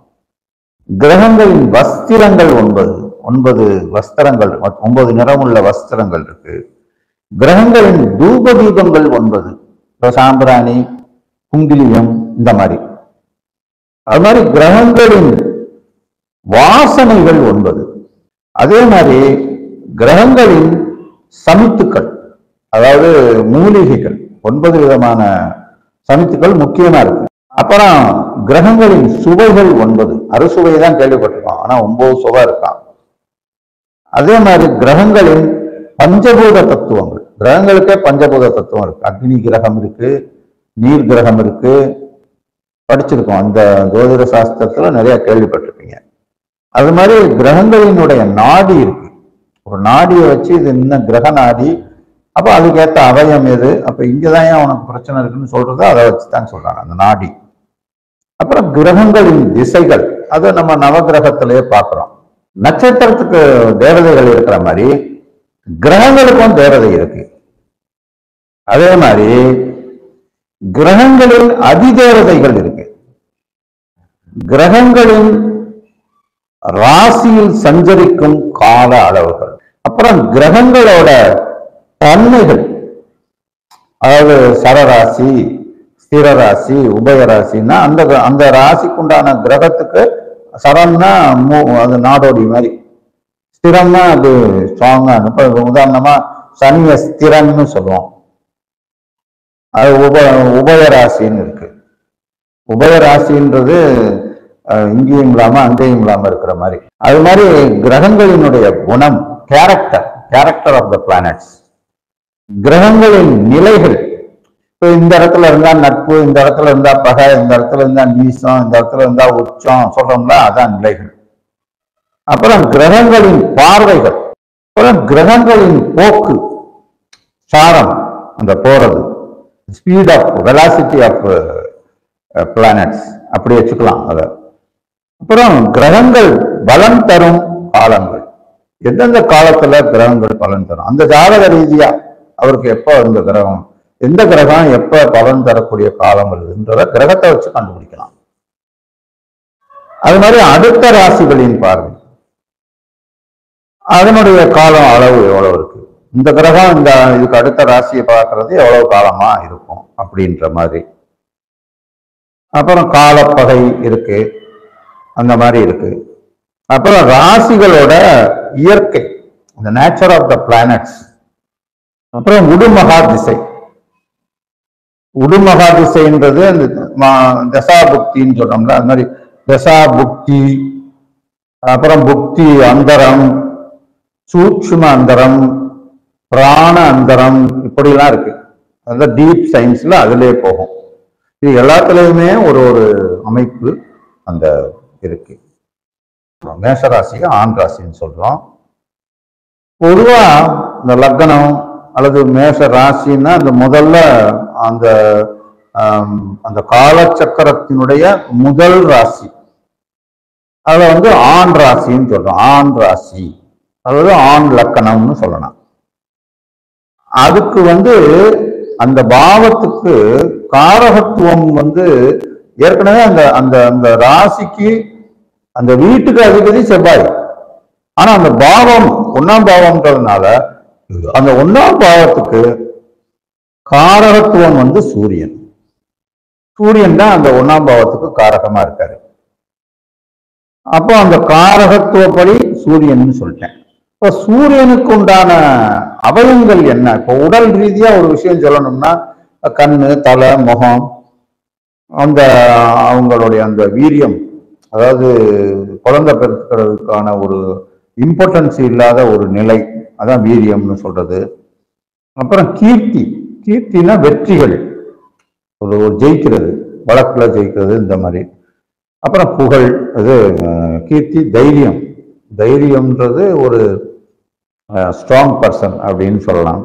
கிரகங்களின் வஸ்திரங்கள் 9 வஸ்திரங்கள், 9 நிறமுள்ள வஸ்திரங்கள் இருக்கு. கிரகங்களின் தூப தீபங்கள் 9, சாம்பிராணி, குங்கிலியம், இந்த மாதிரி. அது மாதிரி கிரகங்களின் வாசனைகள் 9. அதே மாதிரி கிரகங்களின் சமித்துக்கள், அதாவது மூலிகைகள் 9 விதமான சமித்துக்கள் முக்கியமா இருக்கு. அப்புறம் கிரகங்களின் சுவைகள் 9, அறுசுவை தான் கேள்விப்பட்டிருக்கோம், ஆனா 9 சுவை இருக்கான். அதே மாதிரி கிரகங்களின் பஞ்சபூத தத்துவங்கள், கிரகங்களுக்கே பஞ்சபூத தத்துவம் இருக்கு. அக்னி கிரகம் இருக்கு, நீர் கிரகம் இருக்கு, படிச்சிருக்கோம். அந்த ஜோதிட சாஸ்திரத்துல நிறைய கேள்விப்பட்டிருப்பீங்க. அது மாதிரி கிரகங்களினுடைய நாடி இருக்கு. ஒரு நாடியை வச்சு இது இன்னும் கிரக நாடி, அப்ப அதுக்கேற்ற அவயம் எது, அப்ப இங்கதான் ஏன் உனக்கு பிரச்சனை இருக்குன்னு சொல்றது அதை வச்சுதான் சொல்றாங்க அந்த நாடி. அப்புறம் கிரகங்களின் திசைகள், அதை நம்ம நவகிரகத்திலேயே பார்க்கிறோம். நட்சத்திரத்துக்கு தேவதைகள் இருக்கிற மாதிரி கிரகங்களுக்கும் தேவதை இருக்கு. அதே மாதிரி கிரகங்களில் அதிதேவதைகள் இருக்கு. கிரகங்களின் ராசியில் சஞ்சரிக்கும் கால அளவுகள், அப்புறம் கிரகங்களோட தன்மைகள், அதாவது சரராசி, ஸ்திரராசி, உபயராசின்னா அந்த அந்த ராசிக்கு உண்டான கிரகத்துக்கு சரம்னா அது நாடோடி மாதிரி, ஸ்திரம்னா அது ஸ்ட்ராங்கா. இப்ப உதாரணமா சனிய ஸ்திரம்னு சொல்லுவோம். அது உபயராசின்னு இருக்கு. உபயராசின்றது இங்கேயும் இல்லாம அங்கேயும் இல்லாம இருக்கிற மாதிரி. அது மாதிரி கிரகங்களினுடைய குணம், கேரக்டர் ஆஃப் த பிளானட்ஸ், கிரகங்களின் நிலைகள். இப்போ இந்த இடத்துல இருந்தா நட்பு, இந்த இடத்துல இருந்தா பகை, இந்த இடத்துல இருந்தா நீசம், இந்த இடத்துல இருந்தா உச்சம் சொல்றோம்ல, அதான் நிலைகள். அப்புறம் கிரகங்களின் பார்வைகள், அப்புறம் கிரகங்களின் போக்கு, சாரம், அந்த போறது, speed of velocity of planets, அப்படி வச்சுக்கலாம் அதை. அப்புறம் கிரகங்கள் பலன் தரும் காலங்கள், எந்தெந்த காலத்துல கிரகங்கள் பலன் தரும், அந்த ஜாதக ரீதியா அவருக்கு எப்போ இந்த கிரகம், எந்த கிரகம் எப்ப பலன் தரக்கூடிய காலம் வருதுன்றத கிரகத்தை வச்சு கண்டுபிடிக்கலாம். அது மாதிரி அடுத்த ராசிகளின் பார்வை, அதனுடைய காலம் அளவு எவ்வளவு இருக்கு, இந்த கிரகம் இந்த இதுக்கு அடுத்த ராசியை பார்க்கறது எவ்வளவு காலமா இருக்கும் அப்படின்ற மாதிரி. அப்புறம் காலப்பகை இருக்கு, அந்த மாதிரி இருக்கு. அப்புறம் ராசிகளோட இயற்கை, இந்த நேச்சர் ஆஃப் த பிளானட்ஸ். அப்புறம் உடுமகா திசை, உடுமகா திசைன்றது அந்த தசா புக்தின்னு சொல்றோம்ல, அது மாதிரி தசா புக்தி, அப்புறம் புக்தி அந்தரம், சூட்சும அந்தரம், பிராண அந்தரம், இப்படிலாம் இருக்கு. அதான் டீப் சயின்ஸ்ல அதுலயே போகும். இது எல்லாத்துலயுமே ஒரு ஒரு அமைப்பு அந்த இருக்கு. மேஷராசிக்கு ஆண் ராசின்னு சொல்றோம். பொதுவா இந்த லக்னம் அல்லது மேஷ ராசின்னா அந்த முதல்ல அந்த அந்த காலச்சக்கரத்தினுடைய முதல் ராசி, அதுல வந்து ஆண் ராசின்னு சொல்றோம். ஆண் ராசி அதாவது ஆண் லக்கணம்னு சொல்லலாம். அதுக்கு வந்து அந்த பாவத்துக்கு காரகத்துவம் வந்து ஏற்கனவே அந்த அந்த அந்த ராசிக்கு அந்த வீட்டுக்கு அதிபதி செவ்வாய். ஆனா அந்த பாவம் ஒன்னாம் பாவம்ன்றதுனால அந்த ஒன்னாம் பாவத்துக்கு காரகத்துவம் வந்து சூரியன். சூரியன் தான் அந்த ஒன்னாம் பாவத்துக்கு காரகமா இருக்காரு. அப்போ அந்த காரகத்துவப்படி சூரியன் சொல்லிட்டேன். இப்போ சூரியனுக்கு உண்டான அவயங்கள் என்ன? இப்போ உடல் ரீதியா ஒரு விஷயம் சொல்லணும்னா கண்ணு, தலை, முகம், அந்த அவங்களுடைய அந்த வீரியம், அதாவது குழந்தை பெருக்கிறதுக்கான ஒரு இம்பார்ட்டன்ஸ் இல்லாத ஒரு நிலை, அதான் வீரியம்னு சொல்றது. அப்புறம் கீர்த்தி, கீர்த்தினா வெற்றிகள், ஒரு ஜெயிக்கிறது, வழக்குல ஜெயிக்கிறது, இந்த மாதிரி. அப்புறம் புகழ், அது கீர்த்தி. தைரியம், தைரியம்ன்றது ஒரு ஸ்ட்ராங் பர்சன் அப்படின்னு சொல்லலாம்.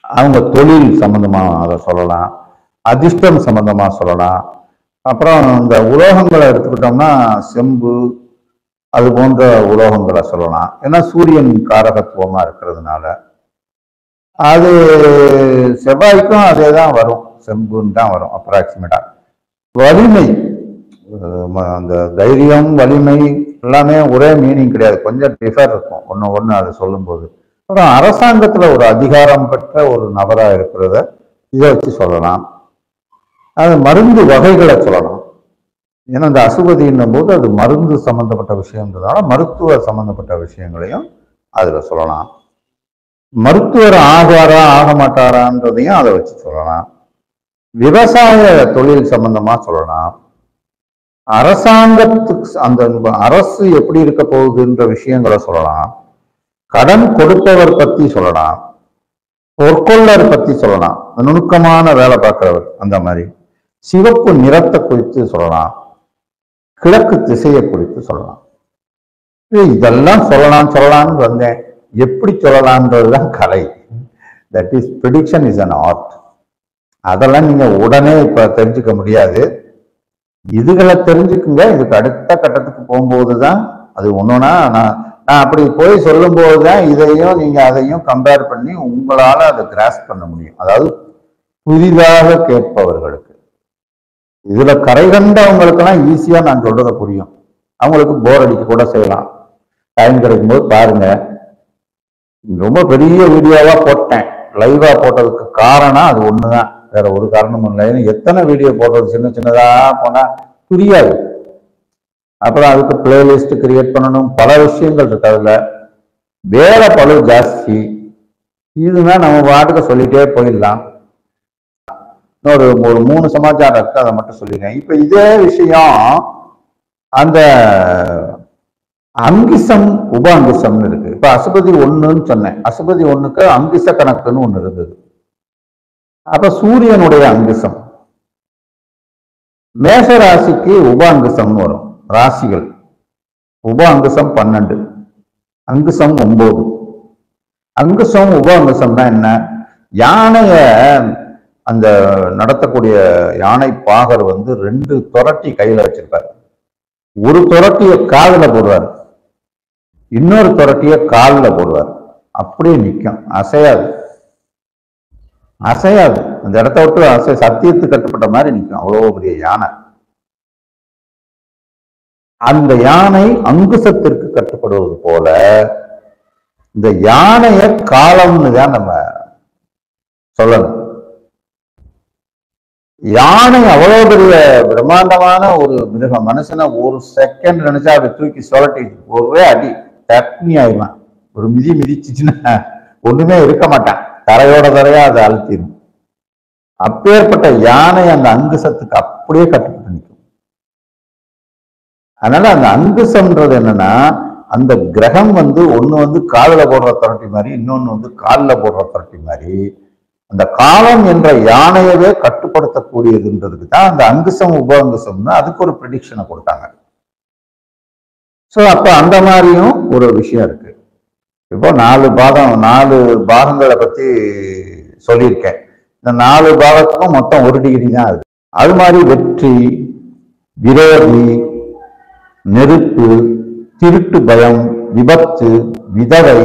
அவங்க தொழில் சம்பந்தமா அதை சொல்லலாம், அதிர்ஷ்டம் சம்பந்தமா சொல்லலாம். அப்புறம் இந்த உலோகங்களை எடுத்துக்கிட்டோம்னா செம்பு, அது போன்ற உலோகங்களை சொல்லலாம். ஏன்னா சூரியன் காரகத்துவமா இருக்கிறதுனால. அது செவ்வாய்க்கும் அதே தான் வரும், செம்புன்னு தான் வரும் அப்ராக்சிமேட்டா. வலிமை, அந்த தைரியம், வலிமை எல்லாமே ஒரே மீனிங் கிடையாது, கொஞ்சம் டிஃபர் இருக்கும் ஒன்று ஒன்று அதை சொல்லும்போது. அப்புறம் அரசாங்கத்துல ஒரு அதிகாரம் பெற்ற ஒரு நபரா இருக்கிறத இதை வச்சு சொல்லலாம். அது மருந்து வகைகளை சொல்லலாம். ஏன்னா இந்த அசுபதின்னும் போது அது மருந்து சம்பந்தப்பட்ட விஷயம்ன்றதால மருத்துவ சம்பந்தப்பட்ட விஷயங்களையும் அதுல சொல்லலாம். மருத்துவர் ஆகாரா ஆக மாட்டாரான்றதையும் அதை வச்சு சொல்லலாம். விவசாய தொழில் சம்பந்தமா சொல்லலாம். அரசாங்கத்துக்கு அந்த அரசு எப்படி இருக்க போகுதுன்ற விஷயங்களை சொல்லலாம். கடன் கொடுப்பவர் பத்தி சொல்லலாம். பொற்கொள்ளர் பத்தி சொல்லலாம், நுணுக்கமான வேலை பார்க்கிறவர், அந்த மாதிரி. சிவப்பு நிறத்தை குறித்து சொல்லலாம். கிழக்கு திசையை குறித்து சொல்லலாம். இதெல்லாம் சொல்லலாம்னு வந்தேன். எப்படி சொல்லலாம்ன்றதுதான் கலை. That is prediction is an art. அதெல்லாம் நீங்க உடனே இப்ப தெரிஞ்சுக்க முடியாது. இதுகளை தெரிஞ்சுக்குங்க. இதுக்கு அடுத்த கட்டத்துக்கு போகும்போது தான் அது ஒன்னொன்னா நான் அப்படி போய் சொல்லும் போதுதான் இதையும் நீங்க அதையும் கம்பேர் பண்ணி உங்களால அதை கிராஸ் பண்ண முடியும். அதாவது புதிதாக கேட்பவர்களுக்கு, இதுல கரை கண்டவங்களுக்கெல்லாம் ஈஸியா நான் சொல்றதை புரியும். அவங்களுக்கு போர் அடிக்க கூட செய்யலாம். டைம் கிடைக்கும் போது பாருங்க. ரொம்ப பெரிய வீடியோவா போட்டேன், லைவா போட்டதுக்கு காரணம் அது ஒண்ணுதான், வேற ஒரு காரணமும் இல்லை. ஏன்னா எத்தனை வீடியோ போடுறது, சின்ன சின்னதா போனா புரியாது. அப்புறம் அதுக்கு பிளேலிஸ்ட் கிரியேட் பண்ணணும், பல விஷயங்கள் இருக்கு. அதுல வேலை பளு ஜாஸ்தி. இதுதான் நம்ம பாட்டுக்கு சொல்லிட்டே போயிடலாம். ஒரு 3 சமாச்சாரம் இருக்கு, அதை மட்டும் சொல்லிடுறேன். இப்ப இதே விஷயம் அந்த அங்கிசம் உப அங்கிசம்னு இருக்கு. இப்ப அசுபதி 1ன்னு சொன்னேன். அசுபதி 1க்கு அங்கிச கணக்குன்னு ஒண்ணு இருந்தது. அப்ப சூரியனுடைய அங்கிசம், மேஷ ராசிக்கு உப அங்கிசம்னு வரும். ராசிகள் உப அங்கிசம் 12, அங்கிசம் 9. அங்கிசம் உப அங்கிசம்னா என்ன? யானைய அந்த நடத்தக்கூடிய யானை பாகர் 2 துரட்டி கையில வச்சிருப்பாரு. ஒரு துரட்டிய காதுல போடுவார், இன்னொரு துரட்டிய காலில் போடுவார். அப்படியே நிற்கும், அசையாது. அசையாது, அந்த இடத்த விட்டு சத்தியத்துக்கு கட்டுப்பட்ட மாதிரி நிற்கும். அவ்வளோ பெரிய யானை. அந்த யானை அங்குசத்திற்கு கட்டுப்படுவது போல இந்த யானைய காலம்னு தான் நம்ம சொல்லணும். யானை அவ்வளவு பெரிய பிரம்மாண்டமான ஒரு மிருகம். மனுஷனை ஒரு செகண்ட் நினைச்சா அப்படி தூக்கி சொல்லட்டி ஒரே அடி டக்னி ஆயிடுவான். ஒரு மிதிச்சுச்சுன்னா ஒண்ணுமே இருக்க மாட்டான், தரையோட தரையா அதை அழுத்திடும். அப்பேற்பட்ட யானை அந்த அங்குசத்துக்கு அப்படியே கட்டுப்பட்டு நிற்கும். அதனால அந்த அங்குசம்ன்றது என்னன்னா, அந்த கிரகம் ஒண்ணு காதுல போடுற துரட்டி மாதிரி, இன்னொன்னு காலில் போடுற துரட்டி மாதிரி, அந்த காலம் என்ற யானையவே கட்டுப்படுத்தக்கூடியதுன்றதுக்கு தான் அந்த அங்குசம் உப அங்குசம்னு அதுக்கு ஒரு ப்ரெடிக்ஷனை கொடுத்தாங்க. ஸோ அப்ப அந்த மாதிரியும் ஒரு விஷயம் இருக்கு. இப்போ 4 பாகங்களை பத்தி சொல்லியிருக்கேன். இந்த 4 பாகத்துக்கும் மொத்தம் 1 டிகிரி தான் அது. அது மாதிரி வெற்றி, விரோதி, நெருப்பு, திருட்டு பயம், விபத்து, விதவை,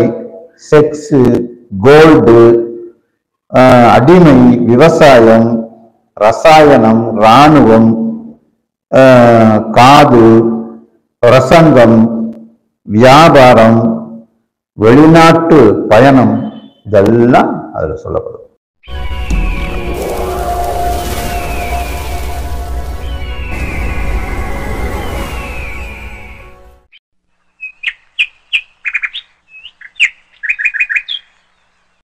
செக்ஸு, கோல்டு, அடிமை, விவசாயம், ரசாயனம், இராணுவம், காது, பிரசங்கம், வியாபாரம், வெளிநாட்டு பயணம், இதெல்லாம் அதுல சொல்லப்படும்.